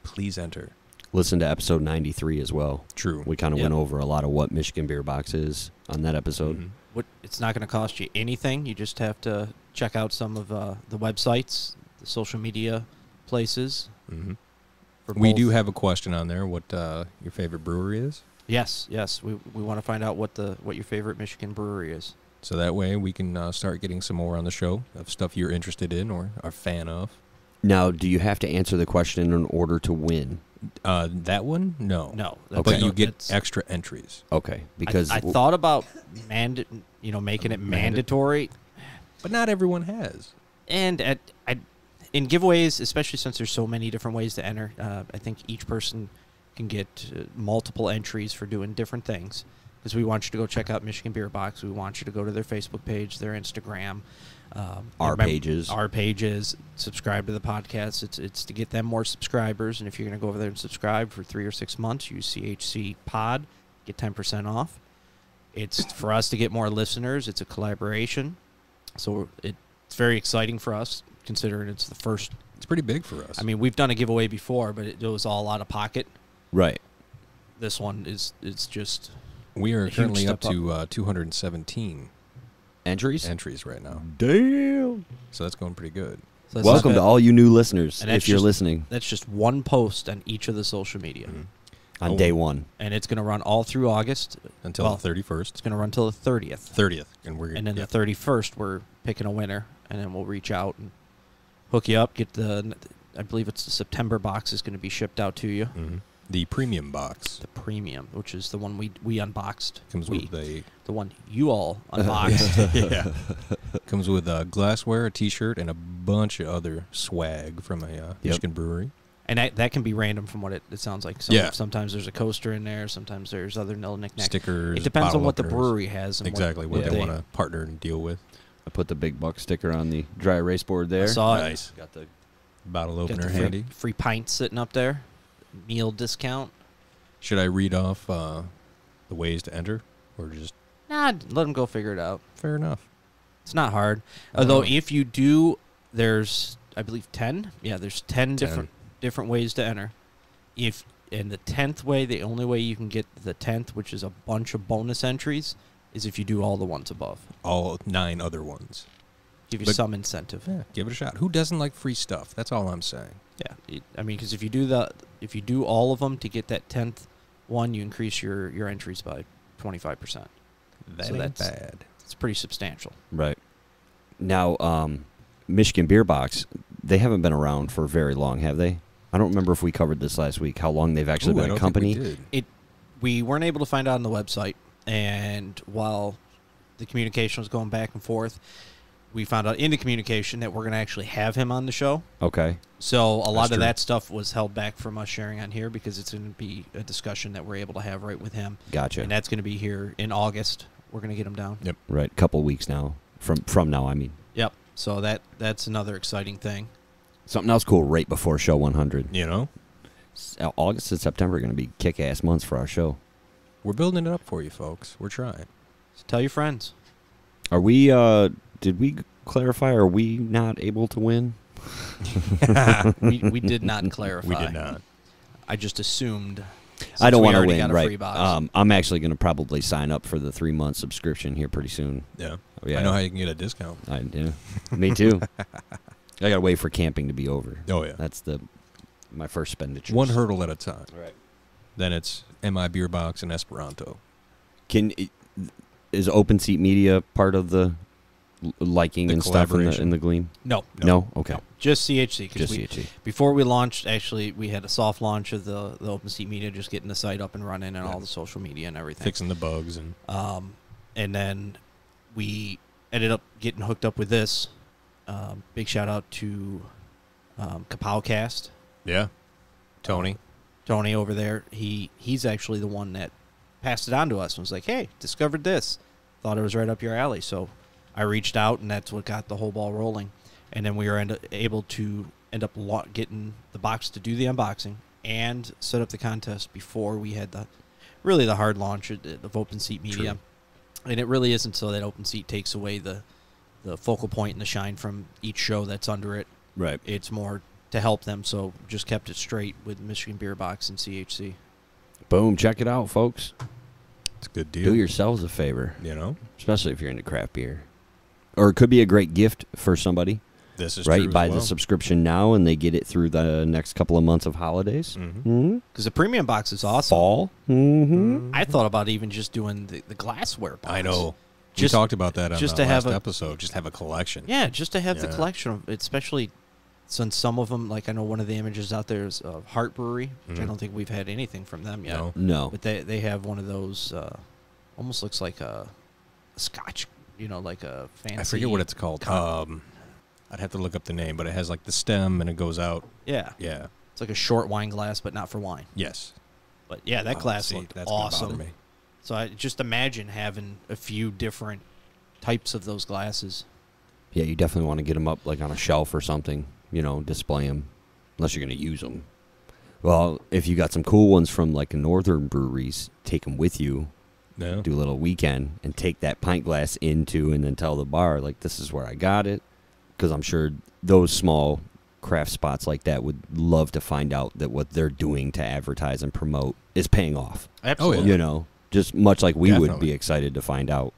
Please enter. Listen to episode 93 as well. True. We kind of Yep. went over a lot of what Michigan Beer Box is on that episode. Mhm. It's not going to cost you anything. You just have to check out some of the websites, the social media places. Mhm. For We both. do have a question on there. What your favorite brewery is? Yes. We want to find out what your favorite Michigan brewery is. So that way we can start getting some more on the show of stuff you're interested in or are a fan of. Now, do you have to answer the question in order to win? That one? No. No, But you get that's- extra entries. Okay, because I thought about making it mandatory, But not everyone has. and in giveaways, especially since there's so many different ways to enter, I think each person can get multiple entries for doing different things. Because we want you to go check out Michigan Beer Box. We want you to go to their Facebook page, their Instagram, Our our pages. Subscribe to the podcast. It's to get them more subscribers. And if you're going to go over there and subscribe for 3 or 6 months, use CHC Pod, get 10% off. It's for us to get more listeners. It's a collaboration, so it's very exciting for us, considering it's the first. It's pretty big for us. I mean, we've done a giveaway before, but it was all out of pocket. right. This one it's just. we are a huge currently up step to 217 Entries? entries right now. Damn. So that's going pretty good. So that's Welcome not to bad. all you new listeners, And that's if you're just- listening, That's just one post on each of the social media, Mhm. on Oh. day one. and it's going to run all through August. Until Well, the 31st. It's going to run till the 30th. 30th. And we're And then yeah. the 31st, we're picking a winner, and then we'll reach out and hook you up. I believe it's the September box is going to be shipped out to you. Mhm. The premium box The premium, which is the one we unboxed. comes with a The one you all unboxed. yeah. Comes with glassware, a T-shirt, and a bunch of other swag from a Michigan brewery. And that can be random from what it sounds like. Yeah. Sometimes there's a coaster in there. Sometimes there's other little knickknacks. Stickers. It depends on bottle what the openers. brewery has. And Exactly what Yeah. they want to partner and deal with. I put the big buck sticker on the dry erase board there. I saw it. Nice. Got the Bottle Got opener the handy. free pints sitting up there. Meal discount. Should I read off the ways to enter, or just Nah, let them go figure it out. fair enough? It's not hard. Oh. Although if you do, there's I believe 10. Yeah, there's 10 different ways to enter. And the 10th way, the only way you can get the 10th, which is a bunch of bonus entries, is if you do all the ones above. All 9 other ones. give you But- some incentive. Yeah, give it a shot. Who doesn't like free stuff? That's all I'm saying. Yeah, I mean, because if you do all of them to get that 10th one, you increase your entries by 25%. That So ain't that's- bad. It's pretty substantial. Right. Now, Michigan Beer Box, they haven't been around for very long, have they? I don't remember if we covered this last week, how long they've actually Ooh, I been a don't think we company. did. We weren't able to find out on the website, and while the communication was going back and forth, we found out in the communication that we're going to actually have him on the show. Okay. So a lot That's of true. that stuff was held back from us sharing on here because it's going to be a discussion that we're able to have right with him. Gotcha. And that's going to be here in August. We're going to get him down. Yep. Right. Couple weeks now. From now, I mean. Yep. So that's another exciting thing. Something else cool right before show 100. You know, August and September are going to be kick-ass months for our show. we're building it up for you, folks. We're trying. So tell your friends. Are we, did we clarify, are we not able to win? We did not clarify. We did not. I just assumed. I don't want to win, got a right? free box. I'm actually going to probably sign up for the 3-month subscription here pretty soon. Yeah. Yeah. I know how you can get a discount. Yeah. Me too. I got to wait for camping to be over. Oh, yeah. That's my first expenditure. One hurdle at a time. Right. Then it's MI Beer Box and Esperanto. Is Open Seat Media part of the liking The and stuff collaboration? in the Gleam? no. No. Okay. No. Just CHC. Just Because CHC. before we launched, actually, we had a soft launch of the Open Seat Media, just getting the site up and running and all the social media and everything. Fixing the bugs and And then we ended up getting hooked up with this. Big shout out to Kapowcast. yeah. Tony. Tony over there. He's actually the one that passed it on to us and was like, hey, discovered this. Thought it was right up your alley. So I reached out, and that's what got the whole ball rolling. And then we were able to end up getting the box to do the unboxing and set up the contest before we had the hard launch of Open Seat Media. True. And it really isn't so that Open Seat takes away the focal point and the shine from each show that's under it. Right. It's more to help them, so just kept it straight with Michigan Beer Box and CHC. Boom. Check it out, folks. It's a good deal. Do yourselves a favor, You know? especially if you're into craft beer. Or it could be a great gift for somebody, This is right? true You as buy well. the subscription now, and they get it through the next couple of months of holidays. Mhm. Because the premium box is awesome. Fall. Mm-hmm. I thought about even just doing the glassware box. I know. Just- we talked about that on just the to last have a- episode. Just have a collection. Yeah, just to have the Yeah. collection of, especially since some of them, like I know one of the images out there is Heart Brewery, which I Mhm. don't think we've had anything from them yet. No. No. But they have one of those, almost looks like a Scotch, like a fancy. I forget what it's called. I'd have to look up the name, but it has like the stem and it goes out. Yeah, Yeah. it's like a short wine glass, but not for wine. Yes. But yeah, that Oh, glass see, looked that's gonna bother awesome. me. So I just imagine having a few different types of those glasses. Yeah, you definitely want to get them up like on a shelf or something, display them, unless you're going to use them. Well, if you got some cool ones from like northern breweries, take them with you, No. do a little weekend, and take that pint glass into and then tell the bar, like, this is where I got it. Because I'm sure those small craft spots like that would love to find out that what they're doing to advertise and promote is paying off. Absolutely. Just much like we would Definitely. be excited to find out.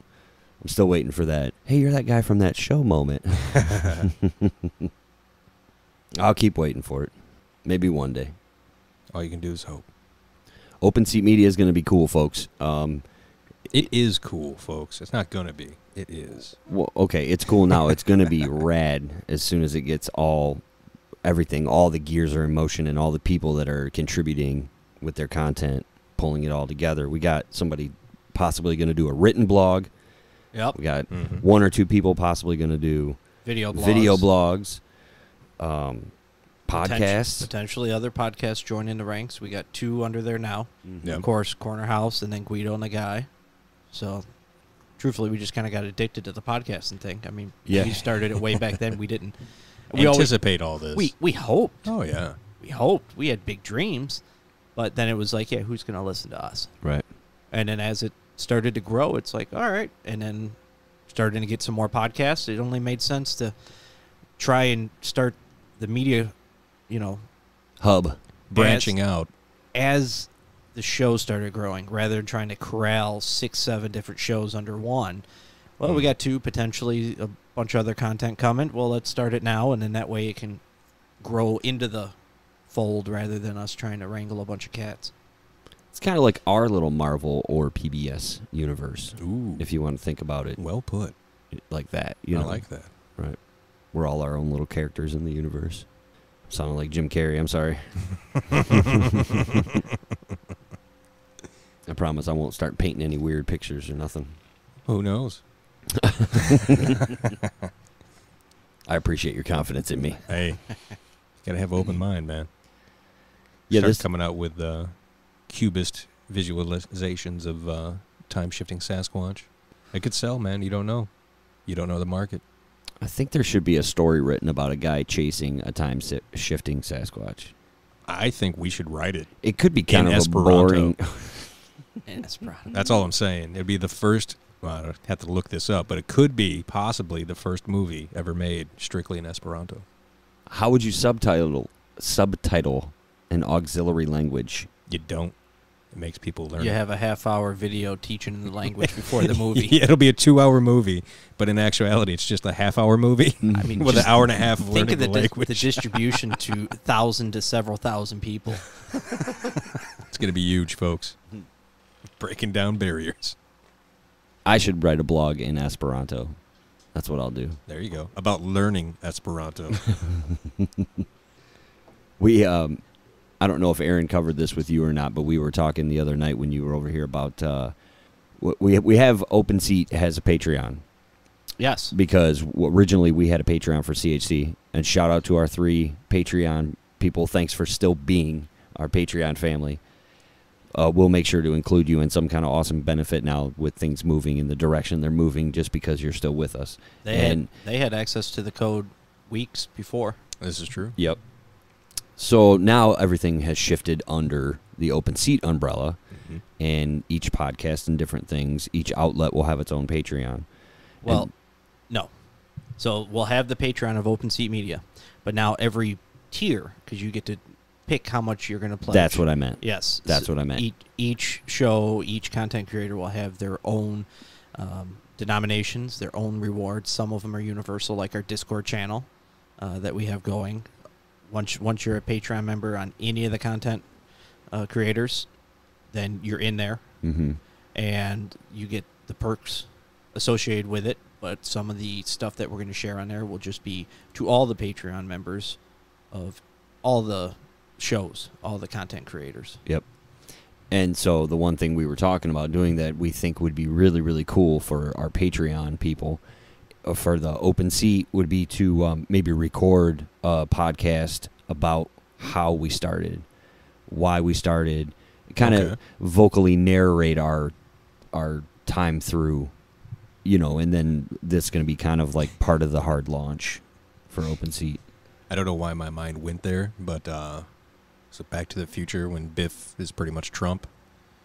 I'm still waiting for that. Hey, you're that guy from that show moment. I'll keep waiting for it. Maybe one day. All you can do is hope. Open Seat Media is going to be cool, folks. It is cool, folks. It's not going to be. It is. Well, okay, it's cool now. It's going to be rad as soon as it gets everything, all the gears are in motion and all the people that are contributing with their content, pulling it all together. We got somebody possibly going to do a written blog. Yep. We got Mhm. one or two people possibly going to do Video blogs. video blogs, podcasts. Potentially other podcasts join in the ranks. We got 2 under there now. Yeah. Of course, Corner House and then Guido and the guy. So, truthfully, we just kind of got addicted to the podcasting thing. I mean, Yeah. we started it way back then. We didn't. We always Anticipate all this. we hoped. Oh, yeah. We hoped. We had big dreams. But then it was like, yeah, who's going to listen to us? Right. And then as it started to grow, it's like, all right. And then starting to get some more podcasts. It only made sense to try and start the media, Hub. Branching out. as the show started growing, rather than trying to corral 6, 7 different shows under one. Well, we got 2, potentially a bunch of other content coming. Well, let's start it now, and then that way it can grow into the fold rather than us trying to wrangle a bunch of cats. It's kind of like our little Marvel or PBS universe, Ooh, if you want to think about it well put. like that. You I know? like that. Right. We're all our own little characters in the universe. Sounding like Jim Carrey. I'm sorry. I promise I won't start painting any weird pictures or nothing. Who knows? I appreciate your confidence in me. Hey, gotta have an open mind, man. Yeah, Start this coming out with cubist visualizations of time-shifting Sasquatch. It could sell, man. You don't know. You don't know the market. I think there should be a story written about a guy chasing a time-shifting Sasquatch. I think we should write it. It could be kind In of Esperanto. a boring... And Esperanto. That's all I'm saying. It'd be the first. Well, I have to look this up, but it could be possibly the first movie ever made strictly in Esperanto. How would you subtitle an auxiliary language? You don't. It makes people learn. You have a half-hour video teaching the language before the movie. Yeah, it'll be a 2-hour movie, but in actuality, it's just a half-hour movie. I mean, with an just hour and a half of think learning of the the language. distribution to 1,000 to several thousand people. It's going to be huge, folks. Breaking down barriers. I should write a blog in Esperanto. That's what I'll do. There you go. About learning Esperanto. We, I don't know if Aaron covered this with you or not, but we were talking the other night when you were over here about, we have OpenSeat has a Patreon. Yes. Because originally we had a Patreon for CHC, and shout out to our 3 Patreon people. Thanks for still being our Patreon family. We'll make sure to include you in some kind of awesome benefit now with things moving in the direction they're moving just because you're still with us. They had access to the code weeks before. This is true. Yep. So now everything has shifted under the Open Seat umbrella, and each podcast and different things, each outlet will have its own Patreon. Well, And- no. So we'll have the Patreon of Open Seat Media, but now every tier, because you get to pick how much you're going to pledge. That's what I meant. Yes. That's what I meant. Each show, each content creator will have their own denominations, their own rewards. Some of them are universal, like our Discord channel that we have going. Once you're a Patreon member on any of the content creators, then you're in there, and you get the perks associated with it. But some of the stuff that we're going to share on there will just be to all the Patreon members of all the shows, all the content creators. Yep. And so the one thing we were talking about doing that we think would be really, really cool for our Patreon people, for the Open Seat, would be to maybe record a podcast about how we started, why we started, kind of vocally narrate our time through, and then this is going to be kind of like part of the hard launch for Open Seat. I don't know why my mind went there, but so Back to the Future when Biff is pretty much Trump.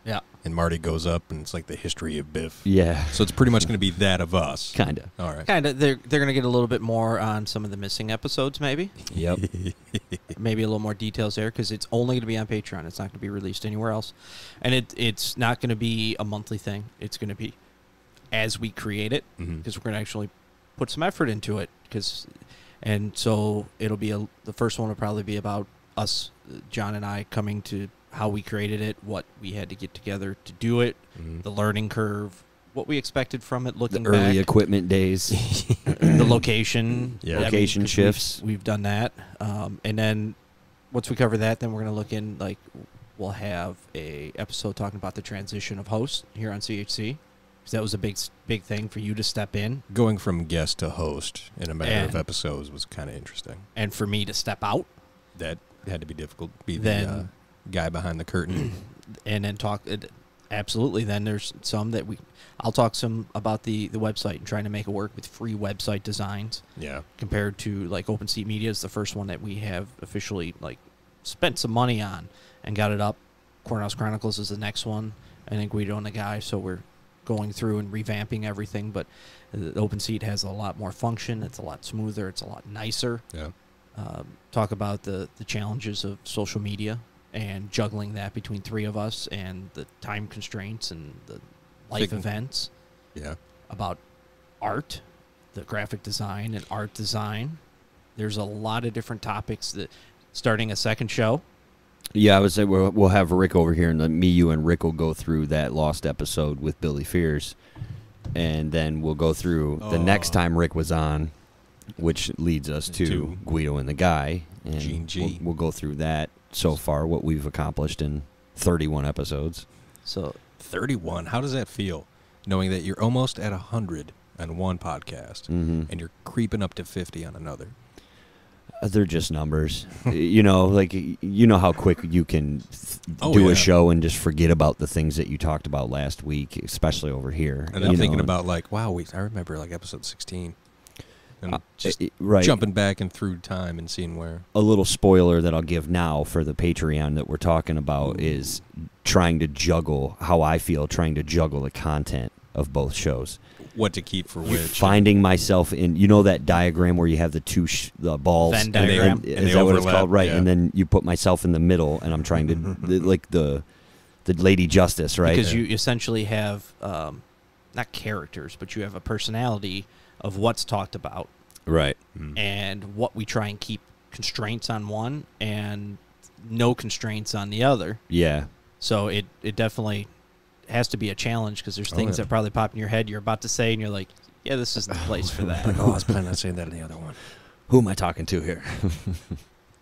Yeah. And Marty goes up and it's like the history of Biff. Yeah. So it's pretty much going to be that of us. Kind of. All right. Kind of. They're going to get a little bit more on some of the missing episodes, maybe. Yep. Maybe a little more details there, because it's only going to be on Patreon. It's not going to be released anywhere else. And it's not going to be a monthly thing. It's going to be as we create it, because we're going to actually put some effort into it. And so it'll be the first one will probably be about us, John and I, coming to how we created it, what we had to get together to do it, the learning curve, what we expected from it, looking The early back, equipment days. the location, Yeah. Location 'cause shifts. We've done that, and then once we cover that, then we're going to look in, we'll have a episode talking about the transition of host here on CHC, because that was a big thing for you to step in, Going from guest to host in a matter of And- episodes was kind of interesting. and for me to step out, That had to be difficult. Be the Then- guy behind the curtain. and then talk. Absolutely. Then there's some that I'll talk some about the website and trying to make it work with free website designs. Yeah. Compared to Open Seat Media is the first one that we have officially spent some money on and got it up. Cornhouse Chronicles is the next one. I think Guido and the guy, so we're going through and revamping everything. But the Open Seat has a lot more function. It's a lot smoother. It's a lot nicer. Yeah. Talk about the challenges of social media and juggling that between 3 of us and the time constraints and the life Thinking- events. Yeah. About art, the graphic design and art design. There's a lot of different topics that starting a second show. Yeah, I would say we'll have Rick over here, and me, you, and Rick will go through that lost episode with Billy Fears, and then we'll go through the next time Rick was on, which leads us to Guido and the Guy, and Gene G. We'll go through that so far, what we've accomplished in 31 episodes. So 31. How does that feel, knowing that you're almost at 100 on one podcast, and you're creeping up to 50 on another? They're just numbers. You know, like, you know how quick you can do a show and just forget about the things that you talked about last week, especially over here. And I'm thinking about, like, wow, I remember, like, episode 16. And just right. jumping back and through time and seeing where. A little spoiler that I'll give now for the Patreon that we're talking about is trying to juggle, how I feel, trying to juggle the content of both shows. What to keep for which. Finding myself in, you know, that diagram where you have the balls. Venn diagram. Is that what it's called? Right. Yeah. And then you put myself in the middle, and I'm trying to, like the Lady Justice, right? Because you essentially have, not characters, but you have a personality of what's talked about. Right. And what we try and keep constraints on one and no constraints on the other. Yeah. So it definitely has to be a challenge because there's things that probably pop in your head you're about to say and you're like, yeah, this isn't the place for that. I was planning on saying that in the other one. Who am I talking to here?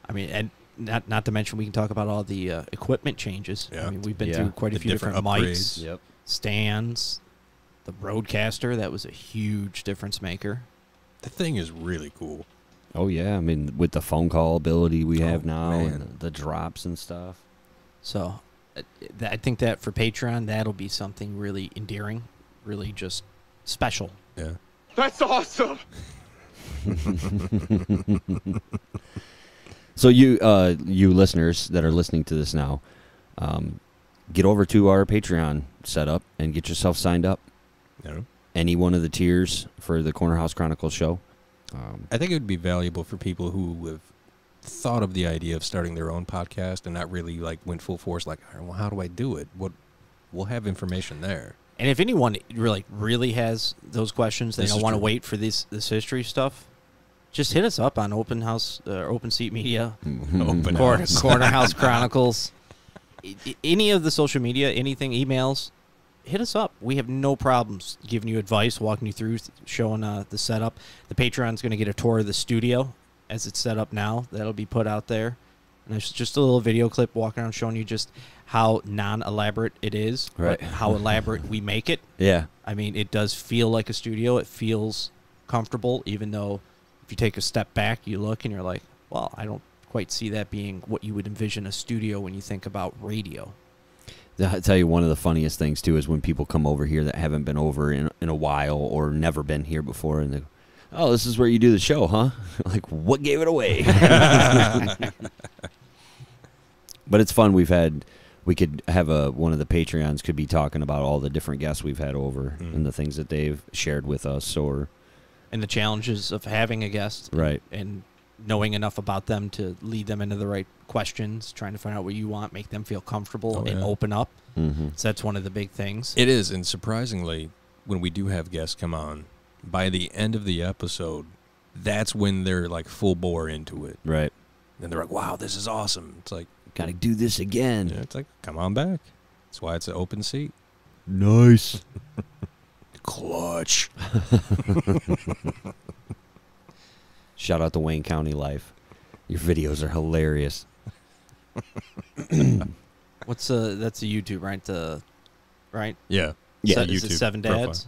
I mean, and not to mention we can talk about all the equipment changes. Yeah. I mean, we've been through quite a few different mics, stands, the Rodecaster. That was a huge difference maker. The thing is really cool. Oh, yeah. I mean, with the phone call ability we have now man. and the drops and stuff. So I think that for Patreon, that'll be something really endearing, really just special. Yeah. That's awesome. So you listeners that are listening to this now, get over to our Patreon setup and get yourself signed up. Yeah. Any one of the tiers for the Corner House Chronicles show. I think it would be valuable for people who have thought of the idea of starting their own podcast and not really like went full force like, well, how do I do it? We'll have information there. And if anyone really has those questions, they This don't is want to true. wait for this history stuff, just hit us up on Open House, Open Seat Media, Open House. Corner House Chronicles, any of the social media, anything, emails, hit us up. We have no problems giving you advice, walking you through, showing the setup. The Patreon's going to get a tour of the studio as it's set up now. That'll be put out there. And it's just a little video clip walking around showing you just how non-elaborate it is, Right. but how elaborate we make it. Yeah. I mean, it does feel like a studio. It feels comfortable, even though if you take a step back, you look and you're like, well, I don't quite see that being what you would envision a studio when you think about radio. I'll tell you, one of the funniest things, too, is when people come over here that haven't been over in a while or never been here before, and they go, oh, this is where you do the show, huh? Like, what gave it away? But it's fun. We could have one of the Patreons could be talking about all the different guests we've had over and the things that they've shared with us, And the challenges of having a guest. Right. And knowing enough about them to lead them into the right questions, trying to find out what you want, make them feel comfortable and open up. Mm-hmm. So that's one of the big things. It is, and surprisingly, when we do have guests come on, by the end of the episode, that's when they're like full bore into it. Right. And they're like, wow, this is awesome. It's like, Got to do this again. yeah, it's like, come on back. That's why it's an open seat. Nice. Clutch. Shout out to Wayne County Life. Your videos are hilarious. That's a YouTube, right? Right? Yeah. Yeah, Is it YouTube Seven profile. Dads?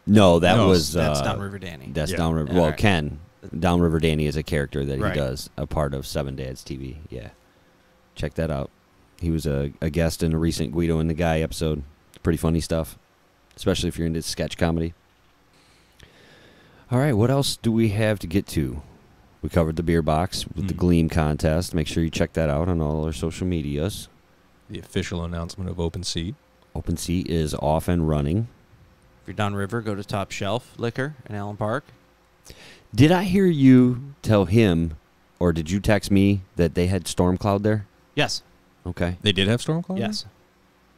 No, that No, was... That's Downriver Danny. That's Yeah. Downriver... All Well, right. Ken. Downriver Danny is a character that he Right. does, a part of Seven Dads TV. Yeah. Check that out. He was a guest in a recent Guido and the Guy episode. Pretty funny stuff, especially if you're into sketch comedy. All right, what else do we have to get to? We covered the beer box with the Gleam contest. Make sure you check that out on all our social medias. The official announcement of Open Seat. Open Seat is off and running. If you're downriver, go to Top Shelf Liquor in Allen Park. Did I hear you tell him, or did you text me, that they had Storm Cloud there? Yes. Okay. They did have Storm Cloud? Yes.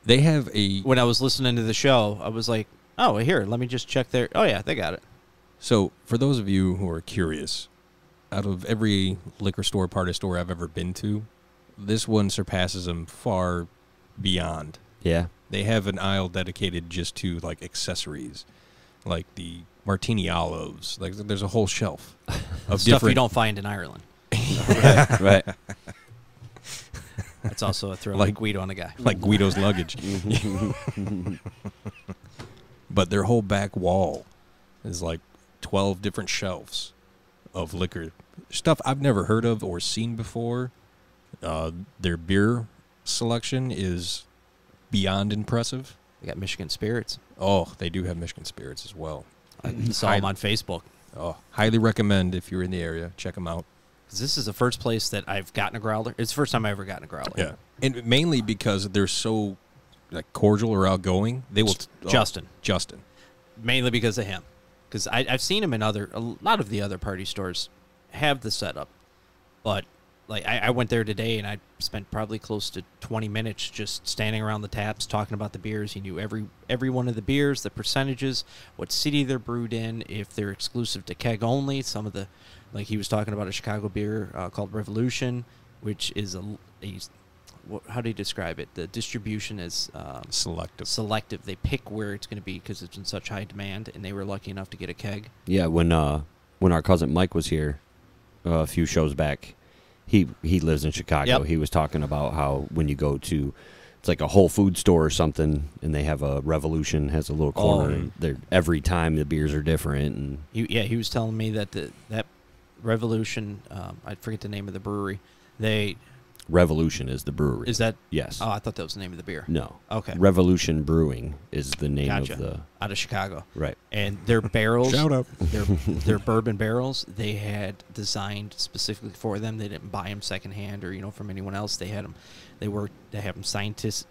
They have a... When I was listening to the show, I was like, oh, here, let me just check their... Oh, yeah, they got it. So, for those of you who are curious, out of every liquor store, party store I've ever been to, this one surpasses them far beyond. Yeah. They have an aisle dedicated just to, like, accessories, like the martini olives. Like, there's a whole shelf of Stuff different... you don't find in Ireland. Right. That's also a throw Like- like Guido on a guy. like Guido's luggage. But their whole back wall is like 12 different shelves of liquor. Stuff I've never heard of or seen before. Their beer selection is beyond impressive. They got Michigan Spirits. Oh, they do have Michigan Spirits as well. I saw them on Facebook. Oh, highly recommend if you're in the area. Check them out. 'Cause this is the first place that I've gotten a growler. It's the first time I ever gotten a growler. Yeah. And mainly because they're so like cordial or outgoing. They will... Justin. Justin. Mainly because of him. Because I've seen him in a lot of the other party stores have the setup. But like I went there today and I spent probably close to 20 minutes just standing around the taps talking about the beers. He knew every one of the beers, the percentages, what city they're brewed in, if they're exclusive to keg only. Some of the, like he was talking about a Chicago beer called Revolution, which is how do you describe it? The distribution is Selective. selective. They pick where it's going to be because it's in such high demand, and they were lucky enough to get a keg. Yeah, when our cousin Mike was here a few shows back, he lives in Chicago. Yep. He was talking about how when you go to, it's like a Whole Food store or something, and they have a Revolution, has a little corner. And they're, every time the beers are different. And He was telling me that that Revolution, I forget the name of the brewery. Revolution is the brewery. Is that? Yes. Oh, I thought that was the name of the beer. No. Okay. Revolution Brewing is the name Gotcha. of the... Out of Chicago. Right. And their barrels, Shout out. their bourbon barrels, they had designed specifically for them. They didn't buy them secondhand or from anyone else. They had them. They have them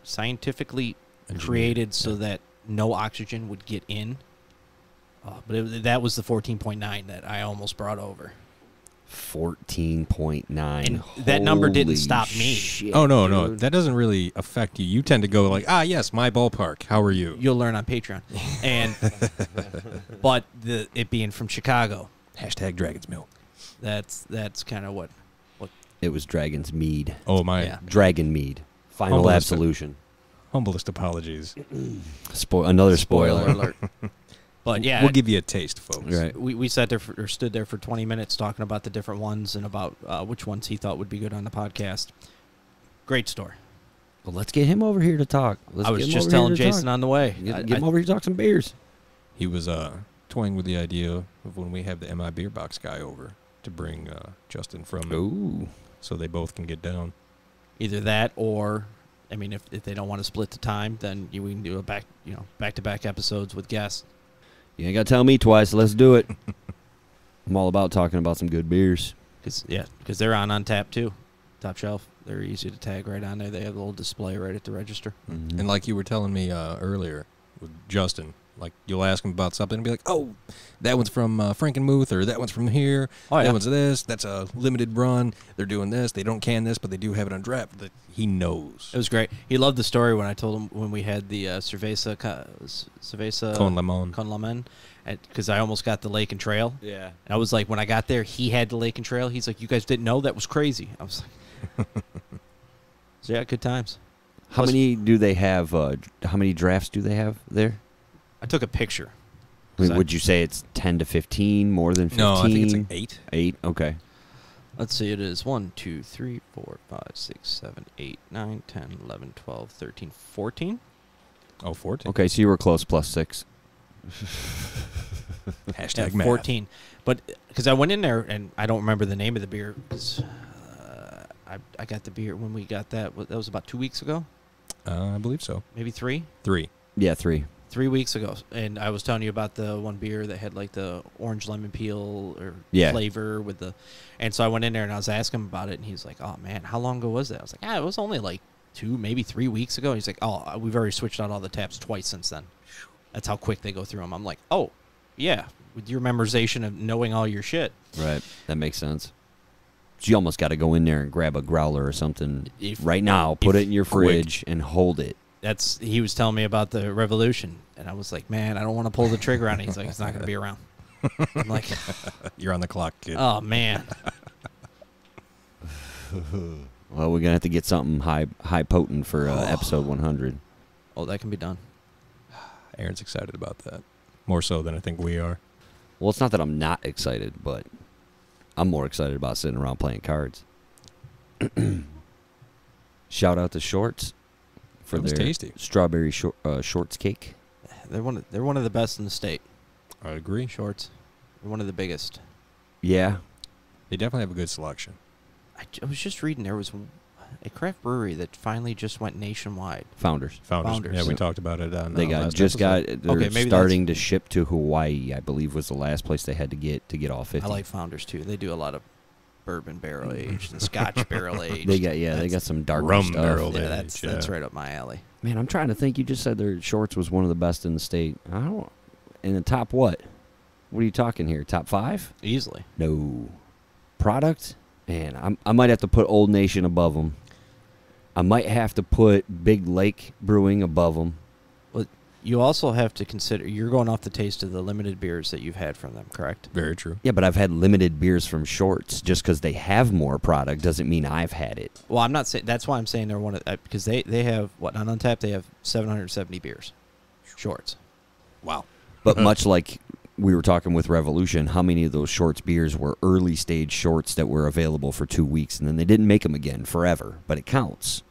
scientifically created so that no oxygen would get in. But that was the 14.9 that I almost brought over. 14.9. And that number didn't Holy stop me. shit, Oh, no. dude. That doesn't really affect you. You tend to go like, yes, my ballpark. How are you? You'll learn on Patreon. And but it being from Chicago, Hashtag Dragon's Milk. that's kind of what It was Dragon's Mead. Oh, my Yeah. Dragon Mead. Final Humblest- Absolution. humblest apologies. Another spoiler. alert. But yeah, We'll give you a taste, folks. Right. we sat there or stood there for 20 minutes talking about the different ones and about which ones he thought would be good on the podcast. Great store. Well, let's get him over here to talk. I was just telling Jason on the way. Get him over here to talk some beers. He was toying with the idea of when we have the MI Beer Box guy over to bring Justin from Ooh. so they both can get down. Either that or, I mean, if they don't want to split the time, then we can do a back-to-back episodes with guests. You ain't got to tell me twice. Let's do it. I'm all about talking about some good beers. Because they're on Untapped too, top shelf. They're easy to tag right on there. They have a little display right at the register. Mm-hmm. And like you were telling me earlier with Justin, like you'll ask him about something and be like, oh, that one's from Frankenmuth, or that one's from here. Oh, yeah. That one's this. That's a limited run. They're doing this. They don't can this, but they do have it on draft. He knows. It was great. He loved the story when I told him when we had the Cerveza Con Lemon. Con Lemon, because I almost got the Lake and Trail. Yeah. And I was like, when I got there, he had the Lake and Trail. He's like, you guys didn't know? That was crazy. I was like, so yeah, good times. How many do they have? How many drafts do they have there? I took a picture. I mean, would you say it's 10 to 15, more than 15? No, I think it's like 8. 8, okay. Let's see, it is 1, 2, 3, 4, 5, 6, 7, 8, 9, 10, 11, 12, 13, 14. Oh, 14. Okay, so you were close, plus 6. Hashtag Yeah, math. 14. But because I went in there and I don't remember the name of the beer because I got the beer when we got that. That was about 2 weeks ago, I believe so. maybe 3. 3. Yeah, 3. 3 weeks ago. And I was telling you about the one beer that had like the orange lemon peel or flavor with the. And so I went in there and I was asking him about it, and he's like, "Oh man, how long ago was that?" I was like, "It was only like 2, maybe 3 weeks ago." He's like, "Oh, we've already switched out all the taps twice since then." That's how quick they go through them. I'm like, "Oh, yeah." With your memorization of knowing all your shit. Right, that makes sense. So you almost got to go in there and grab a growler or something right now, put it in your fridge, and hold it. He was telling me about the Revolution, and I was like, man, I don't want to pull the trigger on it. He's like, it's not going to be around. I'm like, You're on the clock, kid. oh, man. Well, we're gonna have to get something high potent for episode 100. Oh, that can be done. Aaron's excited about that. More so than I think we are. Well, it's not that I'm not excited, but I'm more excited about sitting around playing cards. Shout out to Shorts for That was their tasty. strawberry shortscake. They're one of the best in the state. I agree. Shorts. They're one of the biggest. Yeah, They definitely have a good selection. I was just reading there was a craft brewery that finally just went nationwide. Founders. Founders. Yeah, we talked about it on They got last just episode. got. They're maybe starting to ship to Hawaii. I believe was the last place they had to get all 50. I like Founders too. They do a lot of bourbon barrel aged and Scotch barrel aged. They got some dark Rum stuff. barrel. Yeah, aged, that's yeah. right up my alley. Man, I'm trying to think. You just said their Shorts was one of the best in the state. I don't. In the top what? What are you talking here? Top 5? Easily. No. Product? Man, I might have to put Old Nation above them. I might have to put Big Lake Brewing above them. Well, you also have to consider you're going off the taste of the limited beers that you've had from them, correct? Very true. Yeah, but I've had limited beers from Shorts. Just because they have more product doesn't mean I've had it. Well, I'm not saying that's why I'm saying they're one of because they have what on Untapped they have 770 beers. Shorts. Wow. But much like we were talking with Revolution, how many of those Shorts beers were early stage Shorts that were available for 2 weeks and then they didn't make them again forever, but it counts.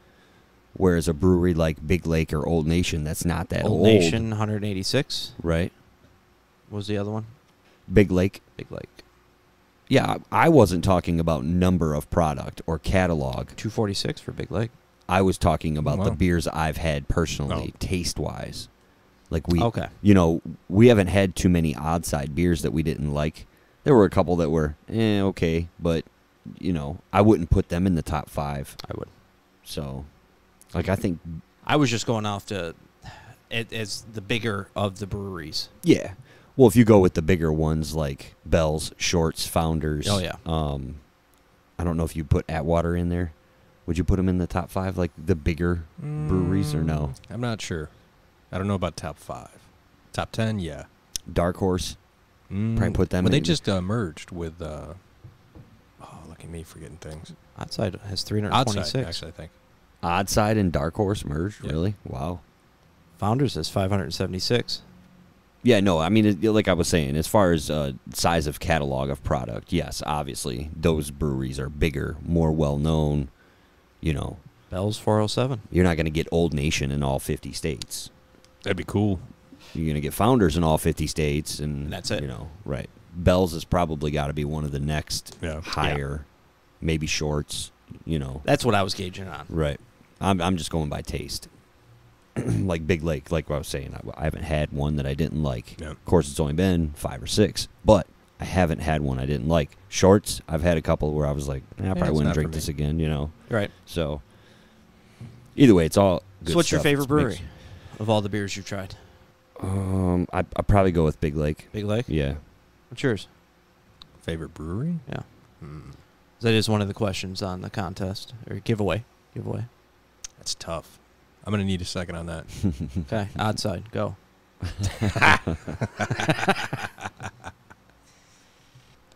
Whereas a brewery like Big Lake or Old Nation, that's not that old. Old Nation 186 Right? what was the other one? Big Lake. Big Lake. Yeah, I wasn't talking about number of product or catalog. 246 for Big Lake. I was talking about Wow. the beers I've had personally, Oh. taste-wise. Like Okay. we haven't had too many odd side beers that we didn't like. There were a couple that were, okay, but, I wouldn't put them in the top 5. I would. So, I think, I was just going off to as the bigger of the breweries. yeah. Well, if you go with the bigger ones like Bell's, Shorts, Founders. Oh, yeah. I don't know if you put Atwater in there. Would you put them in the top 5, like the bigger breweries, or no? I'm not sure. I don't know about top 5. Top 10, yeah. Dark Horse. Probably put them Well, they in. just merged with, look at me forgetting things. Outside has 326. Outside, actually, I think. Oddside and Dark Horse merged, Yeah. really? Wow. Founders has 576. Yeah, no, I mean, like I was saying, as far as size of catalog of product, yes, obviously, those breweries are bigger, more well-known, Bell's 407. You're not going to get Old Nation in all 50 states. That'd be cool. You're going to get Founders in all 50 states, and that's it. Right. Bell's has probably got to be one of the next Yeah. higher, maybe Shorts, That's what I was gauging on. Right. I'm just going by taste. Like Big Lake, like what I was saying, I haven't had one that I didn't like. Yeah. Of course, it's only been 5 or 6, but I haven't had one I didn't like. Shorts, I've had a couple where I was like, I probably it's wouldn't not drink for this me. again, Right. So, either way, it's all good So what's your stuff. favorite It's brewery mixed. of all the beers you've tried? I'd probably go with Big Lake. Big Lake? Yeah. What's yours? Favorite brewery? Yeah. That is one of the questions on the contest or giveaway. That's tough. I'm going to need a second on that. Okay. Odd side. Go.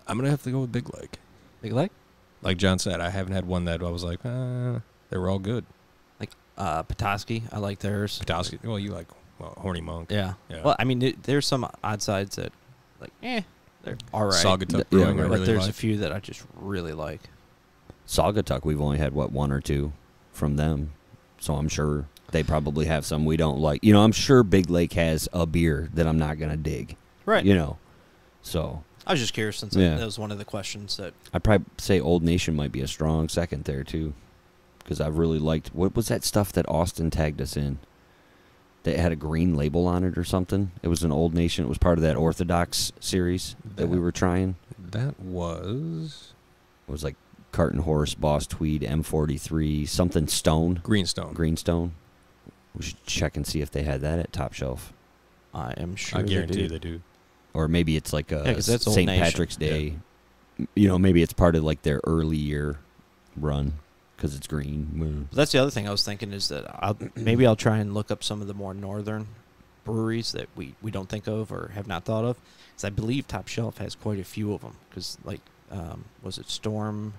I'm going to have to go with Big Lake. Big Lake? Like John said, I haven't had one that I was like, they were all good. Like Petoskey. I like theirs. Petoskey, well, you like Horny Monk. Yeah. Yeah. Well, I mean, there's some odd sides that, like, they're all right. Saugatuck Yeah, Brewing, I right. But really there's a like. few that I just really like. Saugatuck, we've only had, 1 or 2 from them. So I'm sure they probably have some we don't like. I'm sure Big Lake has a beer that I'm not going to dig. Right. So I was just curious since Yeah. that was one of the questions that. I'd probably say Old Nation might be a strong second there, too. Because I've really liked... What was that stuff that Austin tagged us in? That had a green label on it or something? It was an Old Nation. It was part of that Orthodox series that we were trying. That was It was like Carton Horse, Boss Tweed, M43, something Stone. Greenstone. Greenstone. We should check and see if they had that at Top Shelf. I am sure I they guarantee do. they do. Or maybe it's like a 'cause that's Old St. Nation. Patrick's Day. Maybe it's part of like their early year run because it's green. But that's the other thing I was thinking is that maybe I'll try and look up some of the more northern breweries that we don't think of or have not thought of. Because I believe Top Shelf has quite a few of them. Because, like, was it Stormcloud.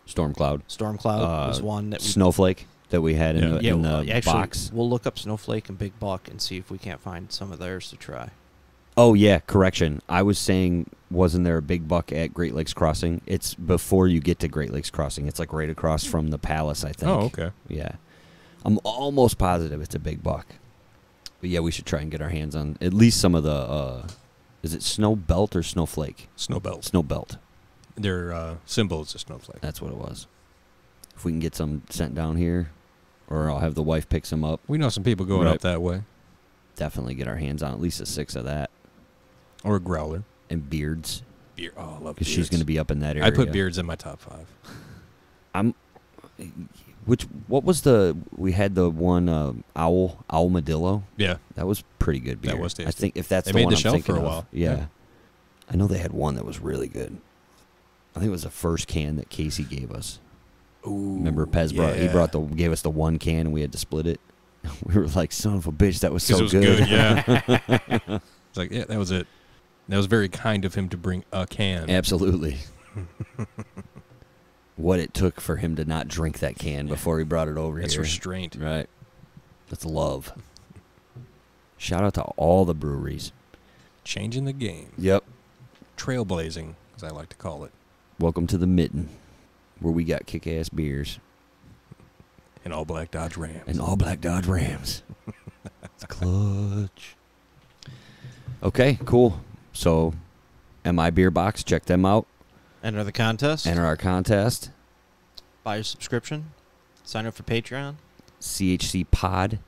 Stormcloud was one that we... Snowflake that we had in the actually, box. We'll look up Snowflake and Big Buck and see if we can't find some of theirs to try. Oh, yeah, correction. I was saying, wasn't there a Big Buck at Great Lakes Crossing? It's before you get to Great Lakes Crossing. It's like right across from the Palace, I think. Oh, okay. Yeah. I'm almost positive it's a Big Buck. But yeah, we should try and get our hands on at least some of the, is it Snow Belt or Snowflake? Snow Belt. Snow Belt. Their symbol is a snowflake. That's what it was. If we can get some sent down here, or I'll have the wife pick some up. We know some people going up that way. Definitely get our hands on at least a 6 of that. Or a growler. And beards. Oh, I love beards. Because she's going to be up in that area. I put beards in my top 5. What was we had the one Owl Madillo. Yeah. That was pretty good beer. That was tasty. I think if that's they the made one the I'm shelf thinking for a of. while. Yeah. I know they had one that was really good. I think it was the first can that Casey gave us. Ooh, remember Pez gave us the one can and we had to split it. We were like, son of a bitch, that was so it was good. Yeah. It's like, yeah, that was it. That was very kind of him to bring a can. Absolutely. What it took for him to not drink that can before he brought it over That's here. restraint. Right. That's love. Shout out to all the breweries. Changing the game. Yep. Trailblazing, as I like to call it. Welcome to the Mitten, where we got kick-ass beers. And all black Dodge Rams. It's clutch. Okay, cool. So, MI Beer Box, check them out. Enter the contest. Enter our contest. Buy your subscription. Sign up for Patreon. CHC Pod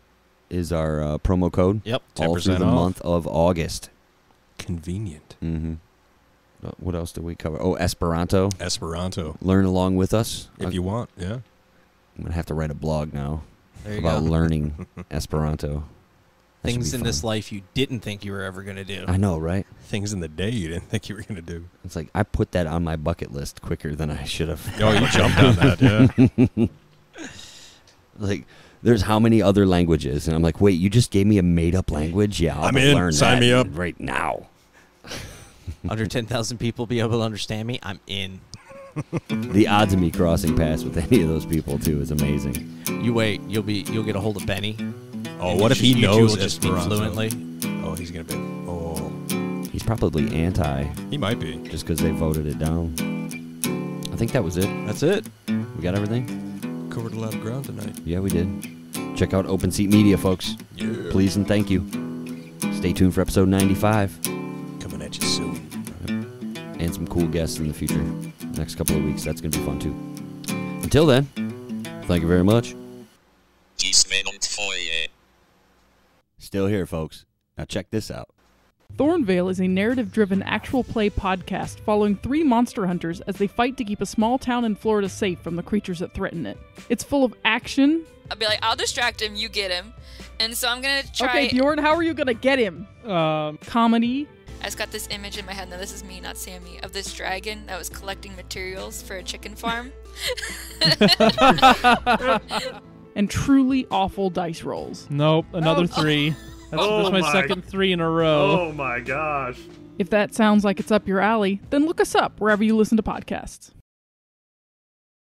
is our promo code. Yep. All through the month of August. Convenient. Mm-hmm. What else did we cover? Oh, Esperanto. Learn along with us. If you want, yeah. I'm going to have to write a blog now about learning Esperanto. Things in this life you didn't think you were ever going to do. I know, right? Things in the day you didn't think you were going to do. It's like I put that on my bucket list quicker than I should have. Oh, you jumped on that, yeah. Like, there's how many other languages? And I'm like, wait, you just gave me a made-up language? Yeah, I'm in. Learn Sign that me up. right now. Under 10,000 people be able to understand me? I'm in. The odds of me crossing paths with any of those people, too, is amazing. You wait. You'll get a hold of Benny. Oh, what if he knows Esperanto fluently? Oh, he's going to be... Oh. He's probably anti. He might be. Just because they voted it down. I think that was it. That's it. We got everything? Covered a lot of ground tonight. Yeah, we did. Check out Open Seat Media, folks. Yeah. Please and thank you. Stay tuned for episode 95. Coming at you soon. And some cool guests in the future. Next couple of weeks. That's going to be fun, too. Until then, thank you very much. Still here, folks. Now check this out. Thornville is a narrative-driven actual play podcast following 3 monster hunters as they fight to keep a small town in Florida safe from the creatures that threaten it. It's full of action. I'll be like, I'll distract him, you get him. And so I'm going to try... Okay, Bjorn, how are you going to get him? Comedy. I just got this image in my head, now this is me, not Sammy, of this dragon that was collecting materials for a chicken farm. And truly awful dice rolls. Nope, another 3. That's my second 3 in a row. Oh my gosh. If that sounds like it's up your alley, then look us up wherever you listen to podcasts.